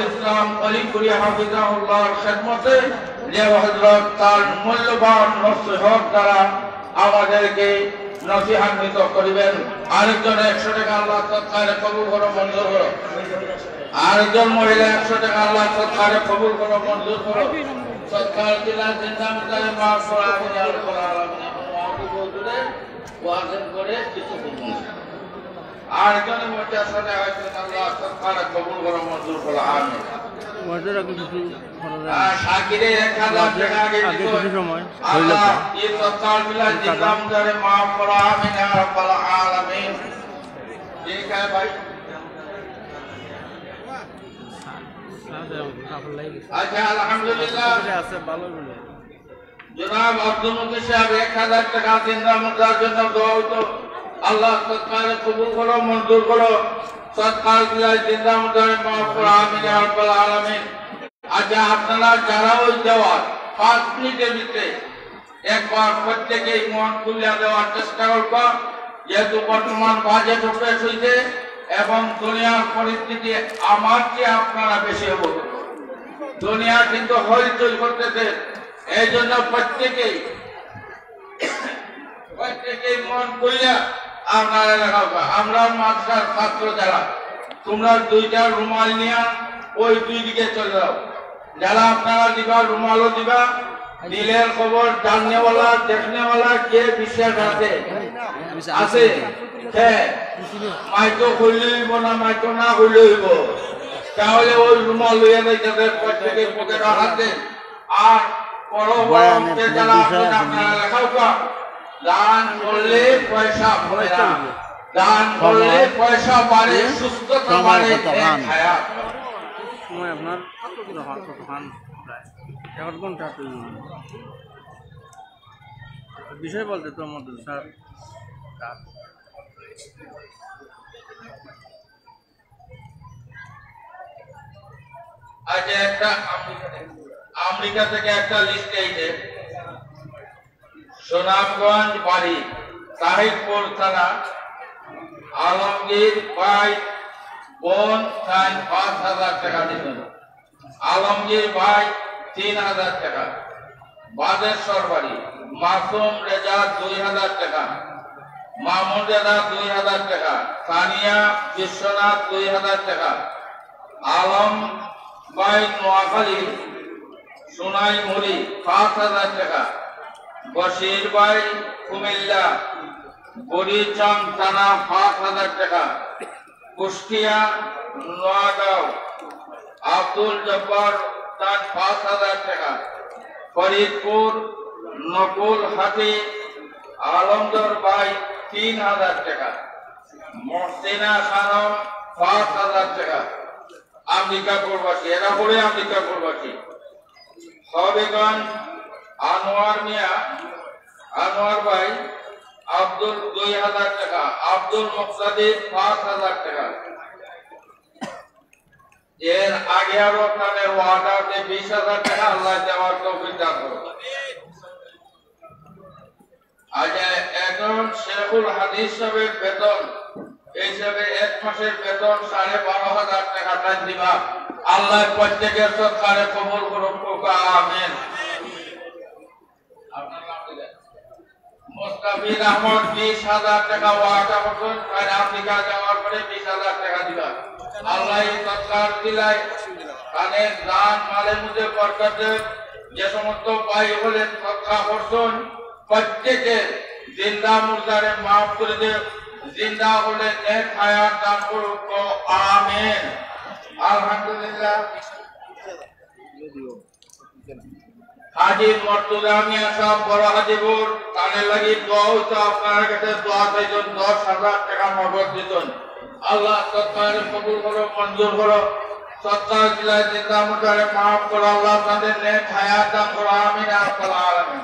ইসলাম অলিপুরি হাফিজাহুল্লাহর খেদমতে যে হযরত তার মূল্যবান নসিহত দ্বারা আমাদেরকে নসিহান্বিত করিবেন। আরেকজন 100 টাকা আল্লাহ সৎকারে কবুল করো, মঞ্জুর করো। আরেকজন মহিলা 100 টাকা আল্লাহ সৎকারে কবুল করো, মঞ্জুর করো। সৎকার দিলা জিন্দা মুতারে মাফ করা আমিন আল কোরআন আমিন বলতে ওয়াজিব করে কিছু বলুন। আরেকজন মহিলা সাথে আছেন আল্লাহ সৎকারে কবুল করো, মঞ্জুর করো। আমিন। মঞ্জুর আগে কিছু শাকিরে 1000 টাকা আগে কিছু সময় আল্লাহ এই সৎকার দিলা জিন্দা মুতারে মাফ করো আমিন ইয়া রাব্বাল আলামিন। ঠিক আছে ভাই। আচ্ছা আলহামদুলিল্লাহ জনাব আব্দুল মুকির সাহেব 1000 টাকা জিন্দা মুর্দার জন্য দোয়া হতো। আল্লাহ সৎকারে কবুল করো, মঞ্জুর করো। সৎকার দিলাই জিন্দা মুর্দারে মাফ করো আমিন ইয়া রাব্বাল আলামিন। আচ্ছা আপনারা যারা ওই দেওয়ার 5 মিনিটের ভিতরে একবার প্রত্যেকেই মন খুলে দেওয়ার চেষ্টা করবা, যেহেতু বর্তমান বাজেট পেশ হয়েছে এবং দুনিয়ার পরিস্থিতি আমার চেয়ে আপনারা বেশি অবগত। দুনিয়া কিন্তু হইচই করতেছে, এই জন্য প্রত্যেকেই মন করিয়া আপনারা লেখাবা। আমরা মাদ্রাসার ছাত্র যারা, তোমরা 2টা রুমাল নিয়ে ওই 2 দিকে চলে যাও। যারা আপনারা দিবা রুমালও দিবা, দিলের খবর জাননেওয়ালা দেখনেওয়ালা কে বিশ্বাস আছে আছে মাইকো খুললে হইব না, মাইকো না খুললে হইব। তাহলে ওই রুমাল লইয়া নেই তাদের প্রত্যেকে পকেটে হাতে। আর পরবর্তীতে যারা আপনারা লেখাও দান করলে পয়সা ভরে না, দান করলে পয়সা বাড়ে, সুস্থতা বাড়ে, হায়াত সময় আপনার এখন কোনটা বিষয় বলতে তো আমাদের স্যার আজ একটা আমেরিকা থেকে একটা লিস্ট এইছে, সুনামগঞ্জ বাড়ি সাহিবপুর থানা আলমগীর ভাই বোন 5000 টাকা দিবেন। আলমগীর ভাই 3000 টাকা। বাদেশ্বর বাড়ি মাসুম রেজা 2000 টাকা। মামুন রেজা 2000 টাকা। সানিয়া বিশ্বনাথ 2000 টাকা। আলম ভাই নোয়াখালী সোনাই মুড়ি 5000 টাকা। বশির ভাই কুমিল্লা বরিচাম থানা 5000 টাকা। কুষ্টিয়া নোয়াগাঁও আব্দুল জব্বার 5000 টাকা। ফরিদপুর নকুল হাতি আলমদর ভাই 3000 টাকা। মহসিনা খানম 5000 টাকা। আমেরিকা প্রবাসী, এরা পড়ে আমেরিকা প্রবাসী। হবিগঞ্জ আনোয়ার মিয়া আনোয়ার ভাই আব্দুল 2000 টাকা। আব্দুল মুকতাদির 5000 টাকা। এর আগে আরো আপনাদের ওয়াদাতে 20000 টাকা আল্লাহ দেওয়ার তৌফিক দান করুন। আজ একজন শেখুল হাদিস সাহেবের বেতন হিসাবে 1 মাসের বেতন 12,500 টাকা টান দিবা। আল্লাহ প্রত্যেকের সৎকারে কবুল করুন, আমিন। মুস্তাফিজ আহমদ 20,000 টাকা ওয়াদা করছেন, আর আমেরিকা যাওয়ার পরে 20,000 টাকা দিবা। আল্লাহ সৎকার দিলাই কানের দান মালের মধ্যে বরকত দেন। যে সমস্ত ভাই হলেন সৎকার করছেন প্রত্যেকে জিন্দা মুর্দারে মাফ করে দেন, জিন্দা হলে নেক হায়াত দান করুক, আমিন। আলহামদুলিল্লাহ। হাজি মর্তুজা মিয়া সাহেব বড় হাজিপুর তাদের লাগি দোয়া হইতো, আপনার কাছে দোয়া চাইছেন 10,000 টাকা নগদ দিতেন। আল্লাহ সৎকারে কবুল করো, মঞ্জুর করো। সৎকার দিলা জিন্দা মুর্দারে মাফ করো, আল্লাহ তাদের নেক হায়াত দান করো, আমিন ইয়া রাব্বাল আলামিন।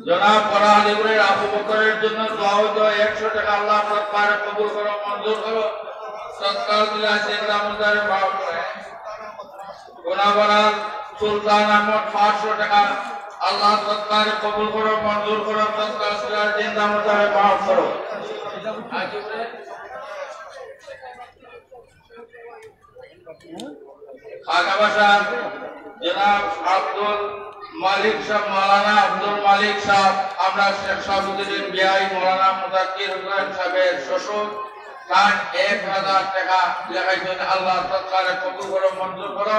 জনাব বড় হাজিপুরের আবু বকরের জন্য দোয়া হইতো 100 টাকা। আল্লাহ সৎকারে কবুল করো, মঞ্জুর করো। সৎকার দিলা জিন্দা মুর্দারে মাফ করো। গোনাবরাল সুলতান আহমদ 500 টাকা। আল্লাহ সৎকারে কবুল করো, মঞ্জুর করো। সৎকার দিলা জিন্দা মুর্দারে মাফ করো। খাজা বাসার জনাব আব্দুল মালিক সাহেব, মৌলানা আব্দুল মালিক সাহেব, আমরা শেখ সাহেবুদ্দিন বিআই মৌলানা মুজাক্কির হোসেন সাহেবের শ্বশুর, তার 1000 টাকা লেখাইছেন। আল্লাহ সরকারে কবুল করো, মঞ্জুর করো,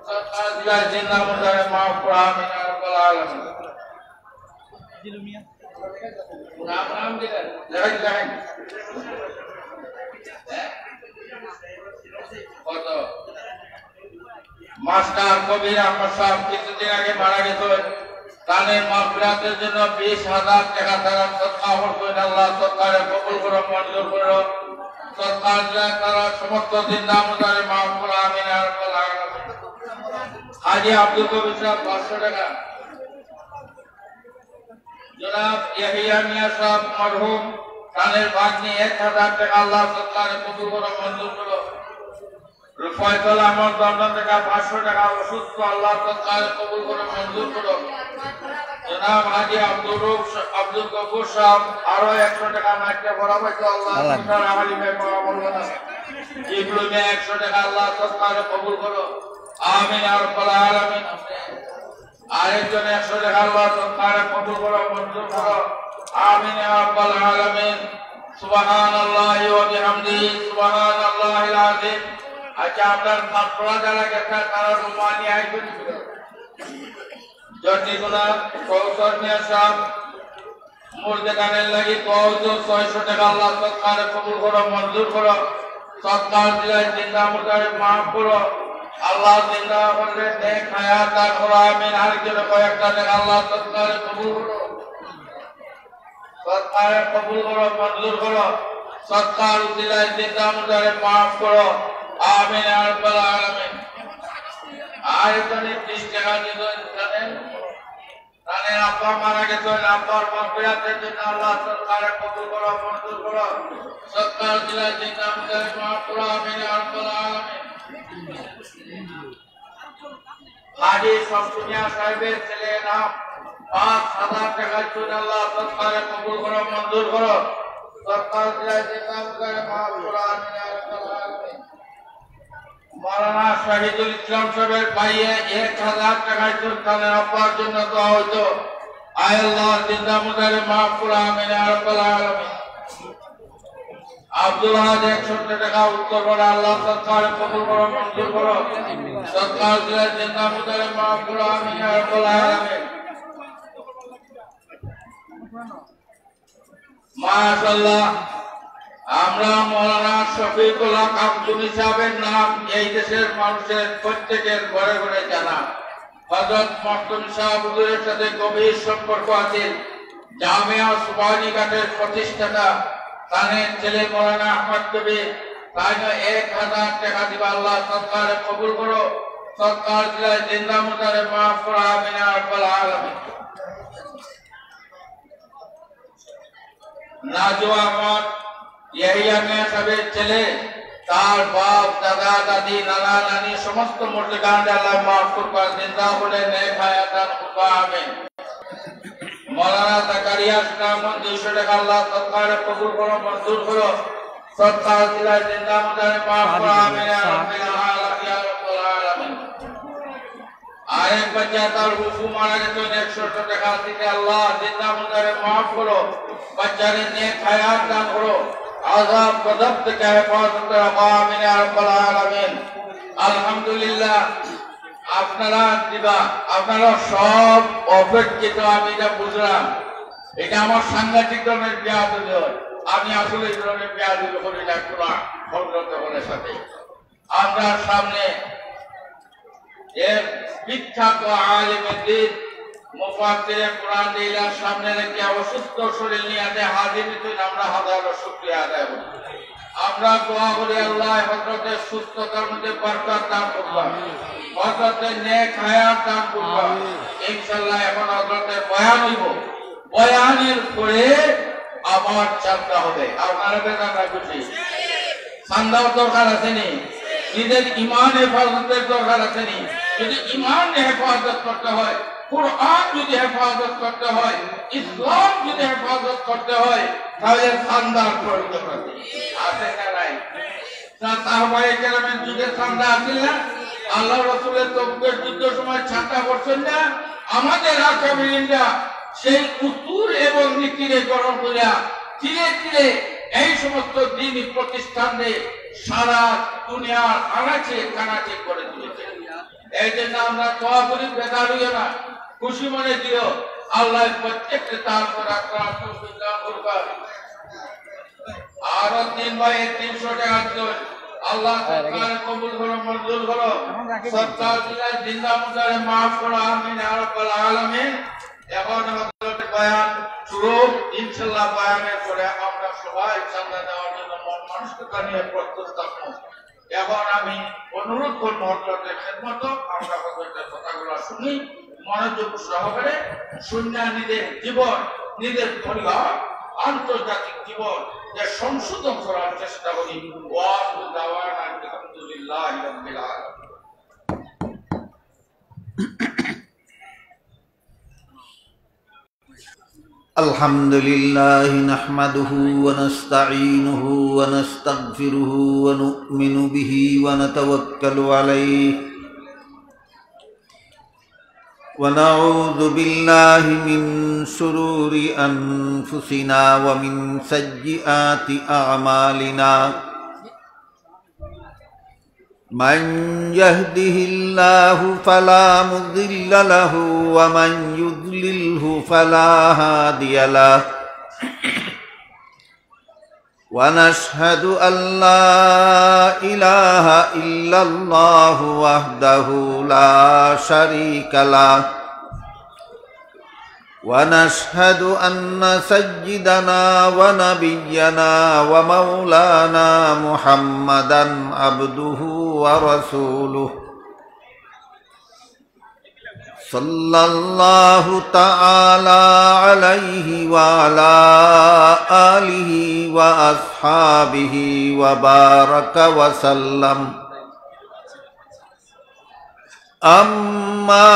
সরকার দিলায় জিন্দা মুর্দারে মাফ করো, আমিন ইয়া রাব্বাল আলামিন। নাম দিলেন লেখাই কত মাস্টার কবির আহমদ সাহেব কিছুদিন আগে মারা গেছেন। তাদের মাগফিরাতের জন্য 20,000 টাকা তারা সদকা করবেন। আল্লাহ সরকারে কবুল করো, মঞ্জুর করো, সরকার তারা সমস্ত জিন্দা মুর্দারে মাফ করো, আমিন ইয়া রাব্বাল আলামিন। হাজী আব্দুল কবির সাহেব 500 টাকা। জনাব ইয়াহিয়া মিয়া সাহেব মরহুম, তাদের ভাগ্নি 1000 টাকা। আল্লাহ সরকারে কবুল করো, মঞ্জুর করো। রুফায়তুল আহমদ দন্দন টাকা 500 টাকা অসুস্থ। আল্লাহ সরকারে কবুল করো, মঞ্জুর করো। জনাব হাজী আব্দুল গফুর সাহেব আরো 100 টাকা মাইকে বরাবর। আল্লাহ সরকার আলিমে পাওয়া বলবো না। ইবলু মে 100 টাকা। আল্লাহ সরকারে কবুল করো, আমিন ইয়া রাব্বাল আলামিন। আরেকজন 100 টাকা। আল্লাহ সরকারে কবুল করো, মঞ্জুর করো, আমিন ইয়া রাব্বাল আলামিন। সুবহানাল্লাহি ওয়া বিহামদিহি সুবহানাল্লাহিল আযীম। আচ্ছা, আপনার মাত্রা যারা গেছে তারা রুমানি আইবেন। জটিগুনা কৌশল মিয়া সাহেব মুর্দে গানের লাগি 600 টাকা। আল্লাহ সরকারে কবুল করো, মঞ্জুর করো, সরকার দিলায় জিন্দা মুর্দারে মাফ করো, আল্লাহ জিন্দা করলে নেক হায়াত দান করো, আমিন। আরেকজন কয়েকটা টাকা। আল্লাহ সরকারে কবুল করো, সরকারে কবুল করো, মঞ্জুর করো, সরকার দিলায় জিন্দা মুর্দারে মাফ করো, আমিন ইয়া রাব্বাল আলামিন। আরেকজন 30 টাকা দিবেন। তাদের আব্বা মারা গেছেন, আব্বার মাগফিরাতের জন্য আল্লাহ সরকারে কবুল করো, মঞ্জুর করো, সরকার দিলায় জিন্দা মুর্দারে মাফ করো, আমিন ইয়া রাব্বাল আলামিন। হাজী শামসুমিয়া সাহেবের ছেলে নাম 5000 টাকা চুন। আল্লাহ সরকারে কবুল করো, মঞ্জুর করো, সরকার দিলায় জিন্দা মুর্দারে মাফ করো, আমিন ইয়া রাব্বাল আলামিন। মৌলানা শহীদুল ইসলাম সাহেবের ভাইয়ে 1000 টাকা চুন। তাদের আব্বার জন্য দোয়া হইতো, আয় আল্লাহ জিন্দা মুর্দারে মাফ করো, আমিন ইয়া রাব্বাল আলামিন। আব্দুল হাজ 100 টাকা উত্তর করে। আল্লাহ সরকারে কবুল করো, মঞ্জুর করো, সরকার দিলায় জিন্দা মুর্দারে মাফ করো, আমিন ইয়া রাব্বাল আলামিন। মাশাআল্লাহ, আমরা মৌলানা শফিকুল্লাহ কামদুনি সাহেবের নাম এই দেশের মানুষের প্রত্যেকের ঘরে ঘরে জানা। হযরত মখদুম সাহেব হুজুরের সাথে গভীর সম্পর্ক আছে। জামিয়া সুবহানী ঘাটের প্রতিষ্ঠাতা। তাদের ছেলে মৌলানা আহমদ কবির তাই 1000 টাকা দিবা। আল্লাহ সরকারে কবুল করো, সরকার দিলায় জিন্দা মুর্দারে মাফ করো, আমিন ইয়া রাব্বাল আলামিন। নাজওয়া আহমদ ইয়াহিয়া মিয়া সাহেবের ছেলে, তার বাপ, দাদা, দাদি, নানা, নানি সমস্ত মুর্দাগান আল্লাহ মাফ করো, জিন্দা বলে নেক হায়াত দান করো, আমিন। মৌলানা জাকারিয়া ইসলাম 200 টাকা। আল্লাহ সরকারে কবুল করো, মঞ্জুর করো, সরকার দিলায় জিন্দা মুর্দারে মাফ করো, আমিন ইয়া রাব্বাল আলামিন। আরেক বাচ্চা তার হুফু মারা গেছেন 100 টাকা দিতে। আল্লাহ জিন্দা মুর্দারে মাফ করো, বাচ্চারে নেক হায়াত দান করো, আযাব গজব থেকে হেফাজত করো, আমিন ইয়া রাব্বাল আলামিন। আলহামদুলিল্লাহ, আপনারা দিবা, আপনারা সব অপেক্ষিত। আমি এটা বুঝলাম, এটা আমার সাংঘাতিক ধরনের বেয়াদবি হয়। আমি আসলে এই ধরনের বেয়াদবি করি না কোরআন হযরতের সাথে। আপনার সামনে এক বিখ্যাত আলেমে দ্বীন মুফাসসিরে কোরআন দিলার সামনে রেখে অসুস্থ শরীর নিয়ে হাজির হয়েছেন। আমরা হাজারো শুকরিয়া আদায় করি। আমরা দোয়া করি আল্লাহ হযরতের সুস্থতার মধ্যে বরকত দান করবেন, হযরতের নেক হায়াত দান করবেন। ইনশাআল্লাহ এখন হযরতের বয়ান হইব, বয়ানের পরে আবার চাঁদা হবে। আপনারা বেজান খুশি? চাঁদার দরকার আছে নি? নিজের ইমান হেফাজতের দরকার আছে নি? যদি ইমান হেফাজত করতে হয়, কুরআন যদি হেফাজত করতে হয়, ইসলাম যদি হেফাজত করতে হয়, তাহলে চাঁদার প্রয়োজন আছে না নাই? সাহাবায়ে কেরামের যুগে ঠান্ডা আসিল না, আল্লাহ রাসূলের তবুকের যুদ্ধের সময় ছাতা করছেন না, আমাদের আকাবিরিনরা সেই উত্তর এবং নীতিরে গ্রহণ করিয়া ধীরে ধীরে এই সমস্ত দ্বীনি প্রতিষ্ঠানে সারা দুনিয়ার আনাচে কানাচে করে তুলেছে। এই জন্য আমরা দোয়া করি, বেকার হইও না, খুশি মনে দিও, আল্লাহ প্রত্যেককে তার উপর আক্রান্ত করবেন। আর 3 ভাই 300 টাকা দিও, আল্লাহ সরকার কবুল করো, মঞ্জুর করো, সরকার দিলে জিন্দা মুদারে মাফ করো, আমিন ইয়া রাব্বাল আলামিন। এখন হযরত বয়ান শুরু, ইনশাআল্লাহ বয়ানের পরে আমরা সবাই সামনে যাওয়ার জন্য মন মানসিকতা নিয়ে প্রস্তুত থাকবো। এখন আমি অনুরোধ করব হযরতের খেদমত আমরা হযরতের কথাগুলো শুনি, মনোযোগ সহকারে শুনে নিজের জীবন, নিজের পরিবার, আন্তর্জাতিক জীবন যে সংশোধন করার চেষ্টা করি। ওয়াহু দাওয়ানা আলহামদুলিল্লাহি রাব্বিল আলামিন। الحمدلله نحمده ونستعينه ونستغفره ونؤمن به ونتوكل عليه ونعوذ بالله من شرور أنفسنا ومن سيئات أعمالنا من يهده الله فلا مضل له ومن يضلله فلا هادي له ونشهد أن لا إله إلا الله وحده لا شريك له ونشهد أن سيدنا ونبينا ومولانا محمدا عبده ورسوله صلى الله تعالى عليه وعلى آله وأصحابه وبارك وسلم. أما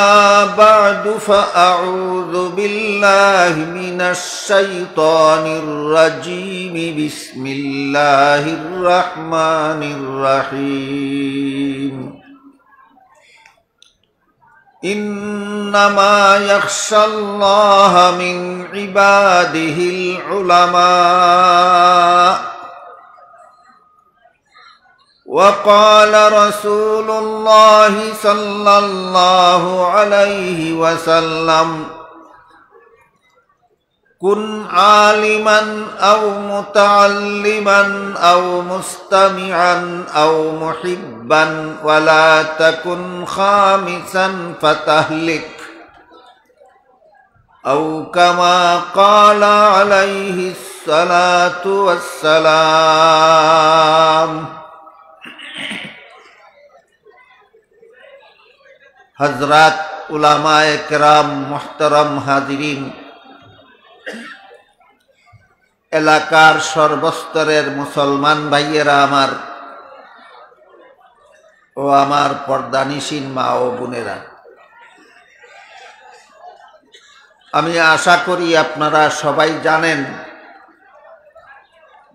بعد فأعوذ بالله من الشيطان الرجيم. بسم الله الرحمن الرحيم. إنما يخشى الله من عباده العلماء. وقال رسول الله صلى الله عليه وسلم كن عالما أو متعلما أو مستمعا أو محبا ولا تكن خامسا فتهلك أو كما قال عليه الصلاة والسلام. হযরত উলামায়ে কেরাম, মুহতারাম হাজিরিন, এলাকার সর্বস্তরের মুসলমান ভাইয়েরা আমার ও আমার পর্দানিশীন মা ও বোনেরা, আমি আশা করি আপনারা সবাই জানেন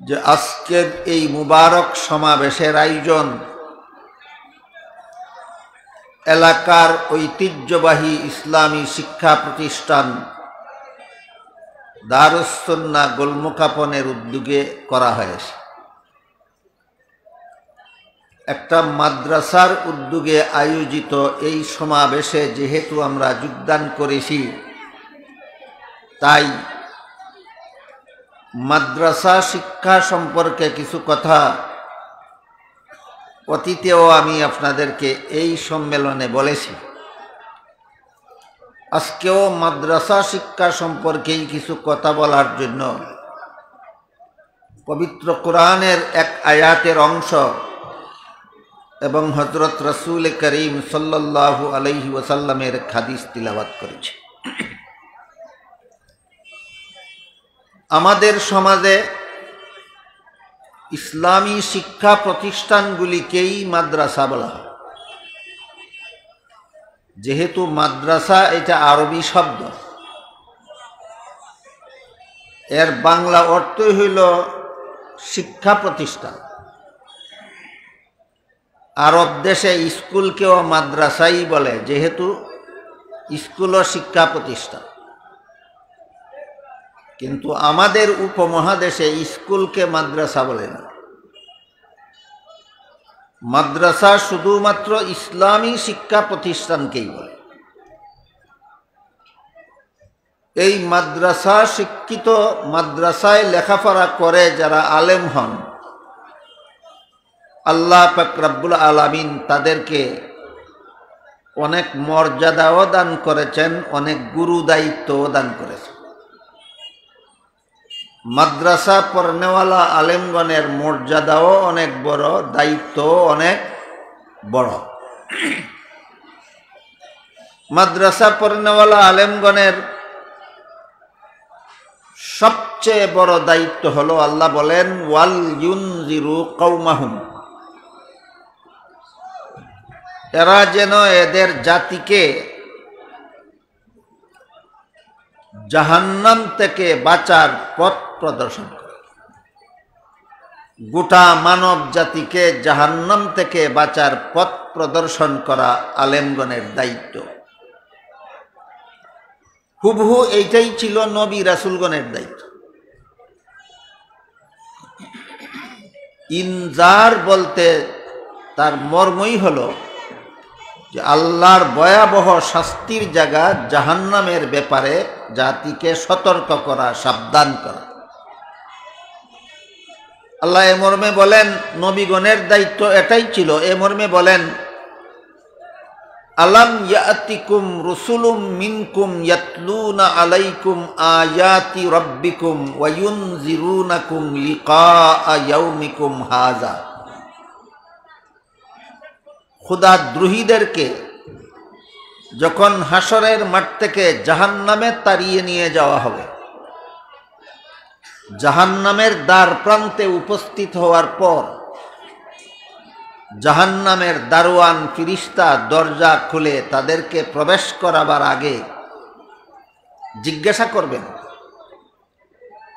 যে আজকের এই মুবারক সমাবেশের আয়োজন এলাকার ঐতিহ্যবাহী ইসলামী শিক্ষা প্রতিষ্ঠান দারুস সুন্নাহ গোলমুখাপনের উদ্যোগে করা হয়েছে। একটা মাদ্রাসার উদ্যোগে আয়োজিত এই সমাবেশে যেহেতু আমরা যোগদান করেছি, তাই মাদ্রাসা শিক্ষা সম্পর্কে কিছু কথা অতীতেও আমি আপনাদেরকে এই সম্মেলনে বলেছি। আজকেও মাদ্রাসা শিক্ষা সম্পর্কেই কিছু কথা বলার জন্য পবিত্র কোরআনের এক আয়াতের অংশ এবং হযরত রাসূল করিম সাল্লাল্লাহু আলাইহি ওয়াসাল্লামের হাদিস তিলাওয়াত করেছি। আমাদের সমাজে ইসলামী শিক্ষা প্রতিষ্ঠানগুলিকেই মাদ্রাসা বলা হয়। যেহেতু মাদ্রাসা এটা আরবি শব্দ, এর বাংলা অর্থই হইল শিক্ষা প্রতিষ্ঠান। আরব দেশে স্কুলকেও মাদ্রাসাই বলে, যেহেতু স্কুল ও শিক্ষা প্রতিষ্ঠান। কিন্তু আমাদের উপমহাদেশে স্কুলকে মাদ্রাসা বলে না। মাদ্রাসা শুধুমাত্র ইসলামী শিক্ষা প্রতিষ্ঠানকেই বলে। এই মাদ্রাসা শিক্ষিত, মাদ্রাসায় লেখাপড়া করে যারা আলেম হন, আল্লাহ পাক রব্বুল আলামিন তাদেরকে অনেক মর্যাদাও দান করেছেন, অনেক গুরু দায়িত্বও দান করেছেন। মাদ্রাসা পড়নেওয়ালা আলেমগণের মর্যাদাও অনেক বড়, দায়িত্বও অনেক বড়। মাদ্রাসা পড়নেওয়ালা আলেমগণের সবচেয়ে বড় দায়িত্ব হলো, আল্লাহ বলেন, ওয়াল ইউনজিরু কওমাহুম, এরা যেন এদের জাতিকে জাহান্নাম থেকে বাঁচার পথ প্রদর্শন করে। গোটা মানব জাতিকে জাহান্নাম থেকে বাঁচার পথ প্রদর্শন করা আলেমগণের দায়িত্ব। হুবহু এইটাই ছিল নবী রাসূলগণের দায়িত্ব। ইনজার বলতে তার মর্মই হলো যে আল্লাহর ভয়াবহ শাস্তির জায়গা জাহান্নামের ব্যাপারে জাতিকে সতর্ক করা, সাবধান করা। আল্লাহ এ মর্মে বলেন, নবীগণের দায়িত্ব এটাই ছিল। এ মর্মে বলেন, আলাম ইয়াতিকুম রুসুলুম মিনকুম ইয়াতলুনা আলাইকুম আয়াতি রাব্বিকুম ওয়া ইউনজিরুনাকুম লিকাআ ইয়াউমিকুম হাযা। খুদা দ্রোহীদেরকে যখন হাসরের মাঠ থেকে জাহান্নামে তাড়িয়ে নিয়ে যাওয়া হবে, জাহান্নামের দ্বার প্রান্তে উপস্থিত হওয়ার পর জাহান্নামের দারোয়ান ফিরিস্তা দরজা খুলে তাদেরকে প্রবেশ করাবার আগে জিজ্ঞাসা করবেন,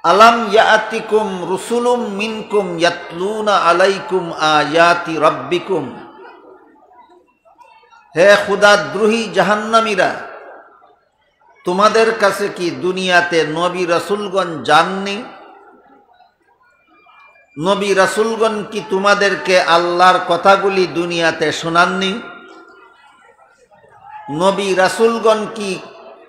আলাম ইয়াতিকুম রুসুলুম মিনকুম ইয়াতলুনা আলাইকুম আয়াতি রাব্বিকুম। হে খুদাদ্রোহী জাহান্নামীরা, তোমাদের কাছে কি দুনিয়াতে নবী রাসূলগণ যাননি? নবী রাসূলগণ কি তোমাদেরকে আল্লাহর কথাগুলি দুনিয়াতে শোনাননি? নবী রাসূলগণ কি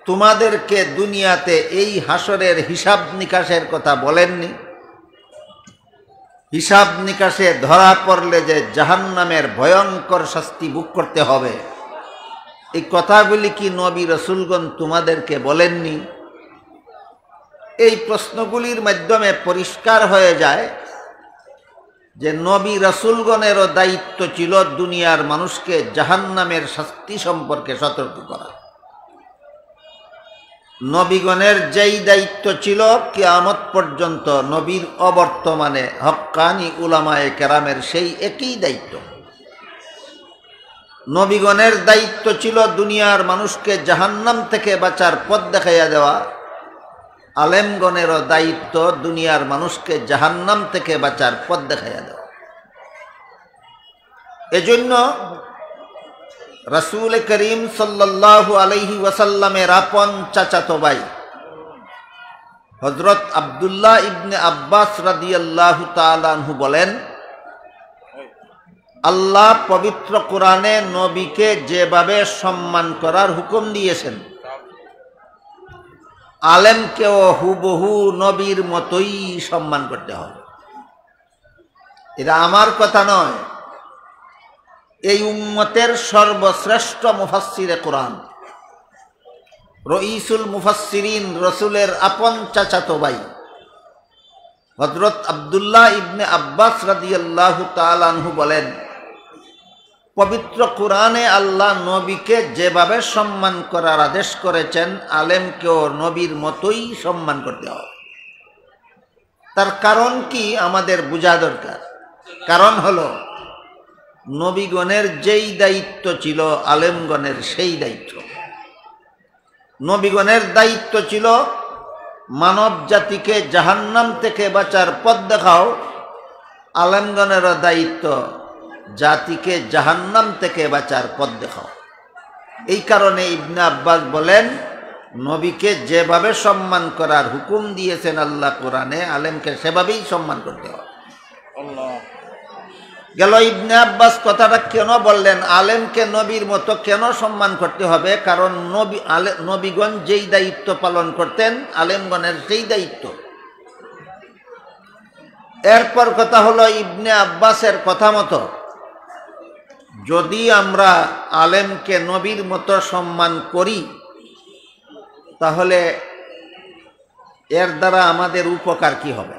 তোমাদেরকে দুনিয়াতে এই হাসরের হিসাব নিকাশের কথা বলেননি? হিসাব নিকাশে ধরা পড়লে যে জাহান্নামের ভয়ঙ্কর শাস্তি ভোগ করতে হবে, এই কথাগুলি কি নবী রাসূলগণ তোমাদেরকে বলেননি? এই প্রশ্নগুলির মাধ্যমে পরিষ্কার হয়ে যায় যে নবী রাসূলগণেরও দায়িত্ব ছিল দুনিয়ার মানুষকে জাহান্নামের শাস্তি সম্পর্কে সতর্ক করা। নবীগণের যেই দায়িত্ব ছিল কিয়ামত পর্যন্ত নবীর অবর্তমানে হক্কানি উলামায়ে কেরামের সেই একই দায়িত্ব। নবীগণের দায়িত্ব ছিল দুনিয়ার মানুষকে জাহান্নাম থেকে বাঁচার পথ দেখাইয়া দেওয়া। আলেমগণেরও দায়িত্ব দুনিয়ার মানুষকে জাহান্নাম থেকে বাঁচার পথ দেখাইয়া দেওয়া। এজন্য রাসূল করিম সাল্লাল্লাহু আলাইহি ওয়াসাল্লামের আপন চাচাতো ভাই হযরত আব্দুল্লাহ ইবনে আব্বাস রাদিয়াল্লাহু তাআলা আনহু বলেন, আল্লাহ পবিত্র কোরআনে নবীকে যেভাবে সম্মান করার হুকুম দিয়েছেন, আলেমকেও হুবহু নবীর মতোই সম্মান করতে হবে। এটা আমার কথা নয়, এই উম্মতের সর্বশ্রেষ্ঠ মুফাসসিরে কোরআন, রঈসুল মুফাসসিরিন, রসুলের আপন চাচাতো ভাই হযরত আব্দুল্লাহ ইবনে আব্বাস রাদিয়াল্লাহু তাআলা আনহু বলেন, পবিত্র কোরআনে আল্লাহ নবীকে যেভাবে সম্মান করার আদেশ করেছেন, আলেমকেও নবীর মতোই সম্মান করতে হবে। তার কারণ কি আমাদের বোঝা দরকার। কারণ হলো, নবীগণের যেই দায়িত্ব ছিল আলেমগণের সেই দায়িত্ব। নবীগণের দায়িত্ব ছিল মানব জাতিকে জাহান্নাম থেকে বাঁচার পথ দেখাও। আলেমগণেরও দায়িত্ব জাতিকে জাহান্নাম থেকে বাঁচার পথ দেখাও। এই কারণে ইবনে আব্বাস বলেন, নবীকে যেভাবে সম্মান করার হুকুম দিয়েছেন আল্লাহ কোরআনে, আলেমকে সেভাবেই সম্মান করতে হবে। গেল ইবনে আব্বাস কথাটা কেন বললেন, আলেমকে নবীর মতো কেন সম্মান করতে হবে? কারণ নবীগণ যেই দায়িত্ব পালন করতেন, আলেমগণের সেই দায়িত্ব। এরপর কথা হলো, ইবনে আব্বাসের কথা মতো যদি আমরা আলেমকে নবীর মতো সম্মান করি, তাহলে এর দ্বারা আমাদের উপকার কি হবে?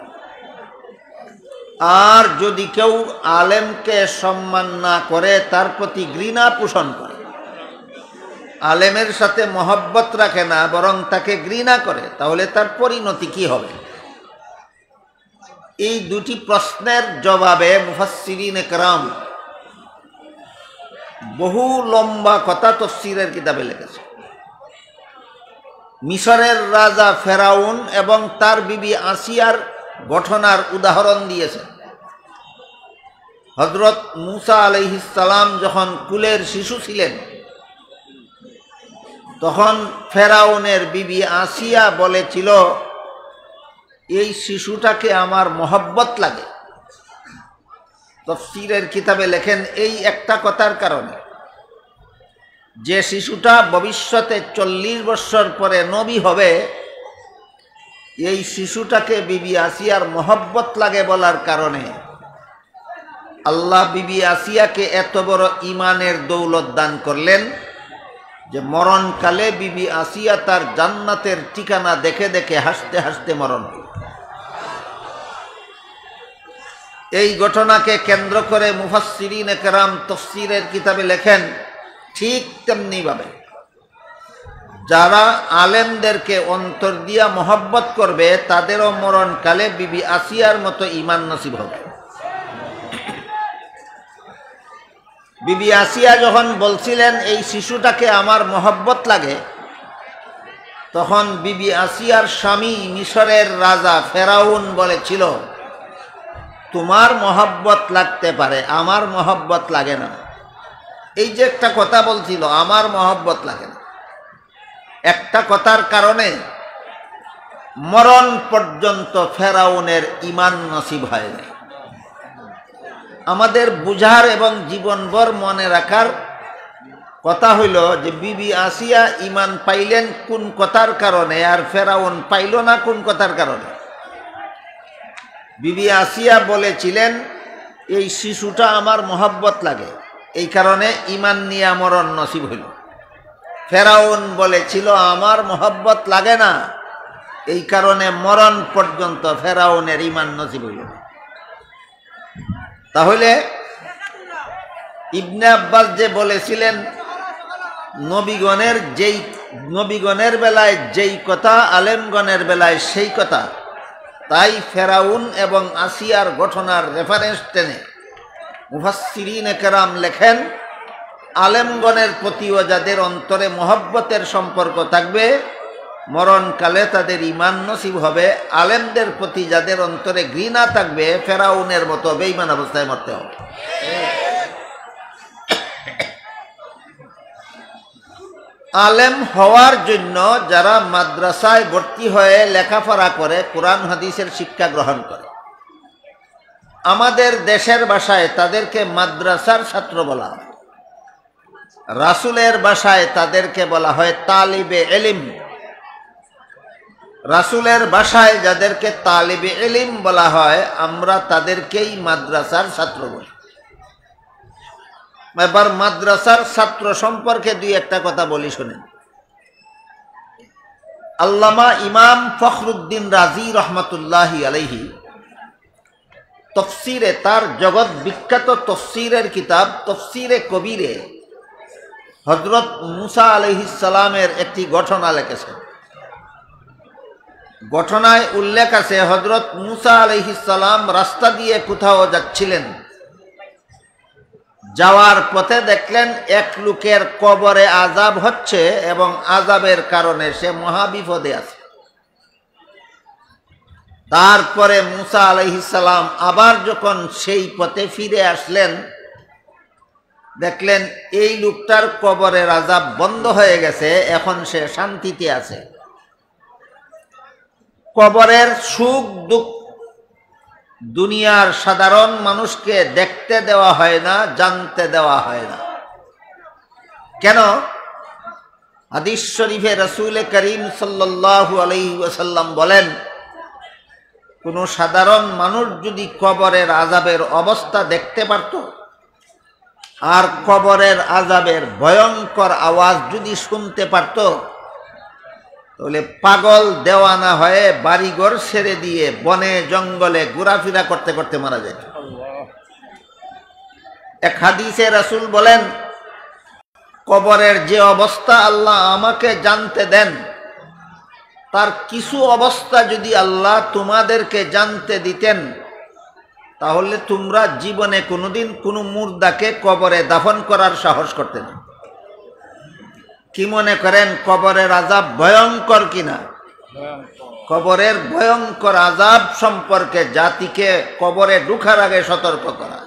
আর যদি কেউ আলেমকে সম্মান না করে, তার প্রতি ঘৃণা পোষণ করে, আলেমের সাথে মহব্বত রাখে না, বরং তাকে ঘৃণা করে, তাহলে তার পরিণতি কি হবে? এই দুটি প্রশ্নের জবাবে মুফাসসিরিনে কেরাম বহু লম্বা কথা তাফসীরের কিতাবে লিখেছে। মিশরের রাজা ফেরাউন এবং তার বিবি আসিয়ার ঘটনার উদাহরণ দিয়েছে। হযরত মূসা আলাইহিস সালাম যখন কুলের শিশু ছিলেন, তখন ফেরাউনের বিবি আসিয়া বলেছিল, এই শিশুটাকে আমার মহব্বত লাগে। তাফসীরের কিতাবে লেখেন, এই একটা কথার কারণে যে শিশুটা ভবিষ্যতে 40 বছর পরে নবী হবে, এই শিশুটাকে বিবি আসিয়ার মহব্বত লাগে বলার কারণে আল্লাহ বিবি আসিয়াকে এত বড় ইমানের দৌলত দান করলেন যে মরণকালে বিবি আসিয়া তার জান্নাতের ঠিকানা দেখে দেখে হাসতে হাসতে মরণ হল। এই ঘটনাকে কেন্দ্র করে মুফাসসিরিনে কেরাম তাফসীরের কিতাবে লেখেন, ঠিক তেমনি ভাবে যারা আলেমদেরকে অন্তর দিয়া মহব্বত করবে, তাদেরও মরণকালে বিবি আসিয়ার মতো ঈমান নসিব হবে। বিবি আসিয়া যখন বলছিলেন এই শিশুটাকে আমার মহব্বত লাগে, তখন বিবি আসিয়ার স্বামী মিশরের রাজা ফেরাউন বলেছিল, তোমার মহব্বত লাগতে পারে, আমার মহব্বত লাগে না। এই যে একটা কথা বলছিল, আমার মহব্বত লাগে না, একটা কথার কারণে মরণ পর্যন্ত ফেরাউনের ঈমান নসিব হয় না। আমাদের বুঝার এবং জীবনভর মনে রাখার কথা হইল যে বিবি আসিয়া ঈমান পাইলেন কোন কথার কারণে, আর ফেরাউন পাইল না কোন কথার কারণে। বিবি আসিয়া বলেছিলেন, এই শিশুটা আমার মহব্বত লাগে, এই কারণে ঈমান নিয়ে মরণ নসিব হইল। ফেরাউন বলেছিল, আমার মহব্বত লাগে না, এই কারণে মরণ পর্যন্ত ফেরাউনের ঈমান নসিব হইল। তাহলে ইবনে আব্বাস যে বলেছিলেন, নবীগণের বেলায় যেই কথা, আলেমগণের বেলায় সেই কথা, তাই ফেরাউন এবং আসিয়ার ঘটনার রেফারেন্স টেনে মুফাসসিরিনে কেরাম লেখেন, আলেমগণের প্রতিও যাদের অন্তরে মহব্বতের সম্পর্ক থাকবে, মরণকালে তাদের ঈমান নসিব হবে। আলেমদের প্রতি যাদের অন্তরে ঘৃণা থাকবে, ফেরাউনের মতো বেঈমান অবস্থায় মরতে হবে। আলেম হওয়ার জন্য যারা মাদ্রাসায় ভর্তি হয়ে লেখাপড়া করে, কোরআন হাদিসের শিক্ষা গ্রহণ করে, আমাদের দেশের ভাষায় তাদেরকে মাদ্রাসার ছাত্র বলা হয়, রাসূলের ভাষায় তাদেরকে বলা হয় তালিবে ইলম। রাসূলের ভাষায় যাদেরকে তালিবে ইলম বলা হয়, আমরা তাদেরকেই মাদ্রাসার ছাত্র বলি। এবার মাদ্রাসার ছাত্র সম্পর্কে দুই একটা কথা বলি, শুনেন। আল্লামা ইমাম ফখরুদ্দিন রাজি রহমতুল্লাহি আলাইহি তফসিরে, তার জগৎ বিখ্যাত তফসিরের কিতাব তফসিরে কবিরে হযরত মূসা আলাইহিস সালামের একটি ঘটনা লিখেছেন। ঘটনায় উল্লেখ আছে, হযরত মূসা আলাইহিস সালাম রাস্তা দিয়ে কোথাও যাচ্ছিলেন, যাওয়ার পথে দেখলেন এক লোকের কবরে আযাব হচ্ছে এবং আযাবের কারণে সে মহাবিপদে আছে। তারপরে মূসা আলাইহিস সালাম আবার যখন সেই পথে ফিরে আসলেন, দেখলেন এই লোকটার কবরের আযাব বন্ধ হয়ে গেছে, এখন সে শান্তিতে আছে। কবরের সুখ দুঃখ দুনিয়ার সাধারণ মানুষকে দেখতে দেওয়া হয় না, জানতে দেওয়া হয় না। কেন? হাদিস শরীফে রাসূল করিম সাল্লাল্লাহু আলাইহি ওয়াসাল্লাম বলেন, কোন সাধারণ মানুষ যদি কবরের আযাবের অবস্থা দেখতে পারত আর কবরের আযাবের ভয়ঙ্কর আওয়াজ যদি শুনতে পারত, তাহলে পাগল দেওয়ানা হয়ে বাড়িঘর ছেড়ে দিয়ে বনে জঙ্গলে ঘোরাফেরা করতে করতে মারা যেত। এক হাদিসে রাসূল বলেন, কবরের যে অবস্থা আল্লাহ আমাকে জানতে দেন, তার কিছু অবস্থা যদি আল্লাহ তোমাদেরকে জানতে দিতেন, তাহলে তোমরা জীবনে কোনোদিন কোনো মুর্দাকে কবরে দাফন করার সাহস করতে না। কি মনে করেন কবরের আযাব ভয়ঙ্কর কিনা? কবরের ভয়ঙ্কর আযাব সম্পর্কে জাতিকে কবরে ঢোকার আগে সতর্ক করা,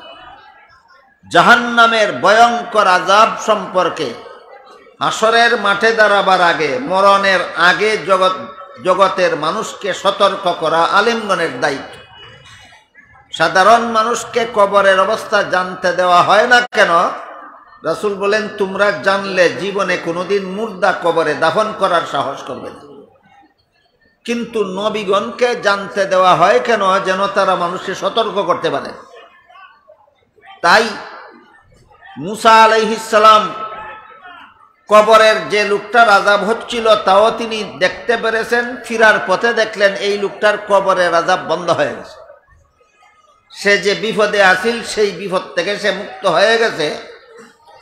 জাহান্নামের ভয়ঙ্কর আযাব সম্পর্কে হাসরের মাঠে দাঁড়াবার আগে, মরণের আগে জগতের মানুষকে সতর্ক করা আলেমগণের দায়িত্ব। সাধারণ মানুষকে কবরের অবস্থা জানতে দেওয়া হয় না কেন? রাসূল বলেন, তোমরা জানলে জীবনে কোনোদিন মুর্দা কবরে দাফন করার সাহস করবে না। কিন্তু নবীগণকে জানতে দেওয়া হয় কেন? যেন তারা মানুষকে সতর্ক করতে পারে। তাই মুসা আলাইহিস সালাম কবরের যে লোকটার আযাব হচ্ছিল তাও তিনি দেখতে পেরেছেন, ফিরার পথে দেখলেন এই লোকটার কবরের আযাব বন্ধ হয়ে গেছে। সে যে বিপদে আছিল সেই বিপদ থেকে সে মুক্ত হয়ে গেছে,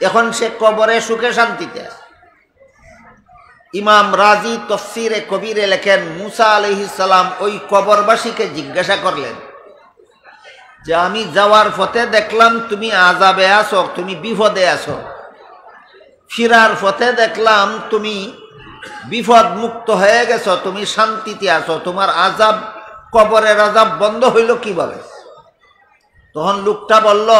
এখন সে কবরে সুখে শান্তিতে আছে। ইমাম রাজি তফসিরে কবিরে লেখেন, মুসা আলাইহিস সালাম ওই কবরবাসীকে জিজ্ঞাসা করলেন যে আমি যাওয়ার পথে দেখলাম তুমি আযাবে আছো, তুমি বিপদে আছো, ফিরার পথে দেখলাম তুমি বিপদ মুক্ত হয়ে গেছো, তুমি শান্তিতে আছো, তোমার আযাব, কবরের আযাব বন্ধ হইল কিভাবে? তখন লোকটা বলল,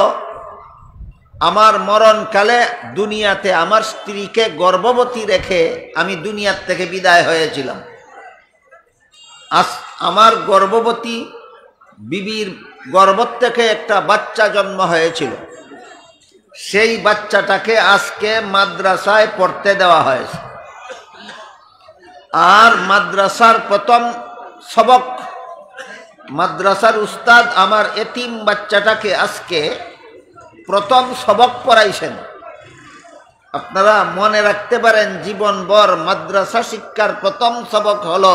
আমার মরণকালে দুনিয়াতে আমার স্ত্রীকে গর্ভবতী রেখে আমি দুনিয়ার থেকে বিদায় হয়েছিলাম। আমার গর্ভবতী বিবির গর্ভ থেকে একটা বাচ্চা জন্ম হয়েছিল, সেই বাচ্চাটাকে আজকে মাদ্রাসায় পড়তে দেওয়া হয়েছে। আর মাদ্রাসার প্রথম সবক, মাদ্রাসার উস্তাদ আমার এতিম বাচ্চাটাকে আজকে প্রথম সবক পড়াইছেন। আপনারা মনে রাখতে পারেন, জীবনভর মাদ্রাসা শিক্ষার প্রথম সবক হলো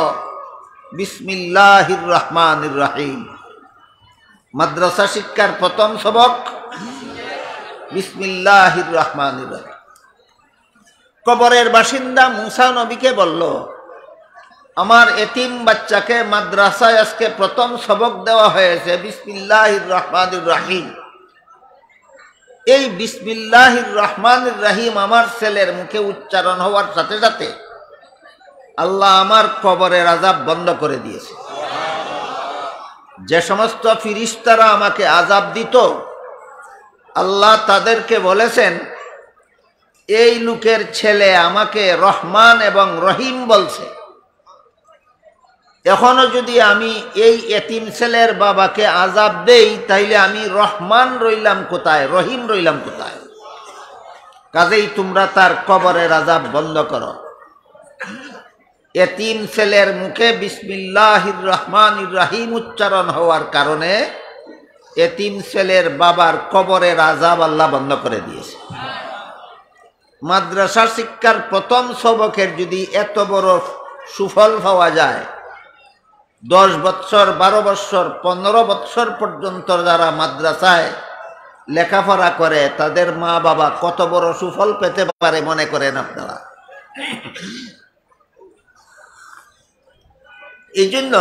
বিসমিল্লাহির রহমানির রহিম। মাদ্রাসা শিক্ষার প্রথম সবক বিসমিল্লাহির রহমানির রহিম। কবরের বাসিন্দা মুসা নবীকে বলল, আমার এতিম বাচ্চাকে মাদ্রাসায় আজকে প্রথম সবক দেওয়া হয়েছে বিসমিল্লাহির রহমানির রহিম। এই বিসমিল্লাহির রহমানির রহিম আমার ছেলের মুখে উচ্চারণ হওয়ার সাথে সাথে আল্লাহ আমার কবরের আযাব বন্ধ করে দিয়েছে। যে সমস্ত ফিরিস্তারা আমাকে আযাব দিত, আল্লাহ তাদেরকে বলেছেন, এই লোকের ছেলে আমাকে রহমান এবং রহিম বলছে, এখনো যদি আমি এই এতিম ছেলের বাবাকে আযাব দেই, তাইলে আমি রহমান রইলাম কোথায়, রহিম রইলাম কোথায়? কাজেই তোমরা তার কবরের আযাব বন্ধ করো। এতিম ছেলের মুখে বিসমিল্লাহির রহমানির রহিম উচ্চারণ হওয়ার কারণে এতিম ছেলের বাবার কবরের আযাব আল্লাহ বন্ধ করে দিয়েছে। মাদ্রাসা শিক্ষার প্রথম সবকের যদি এত বড় সুফল পাওয়া যায়, 10 বৎসর, 12 বৎসর, 15 বৎসর পর্যন্ত যারা মাদ্রাসায় লেখাপড়া করে তাদের মা বাবা কত বড় সুফল পেতে পারে মনে করেন আপনারা? এই জন্য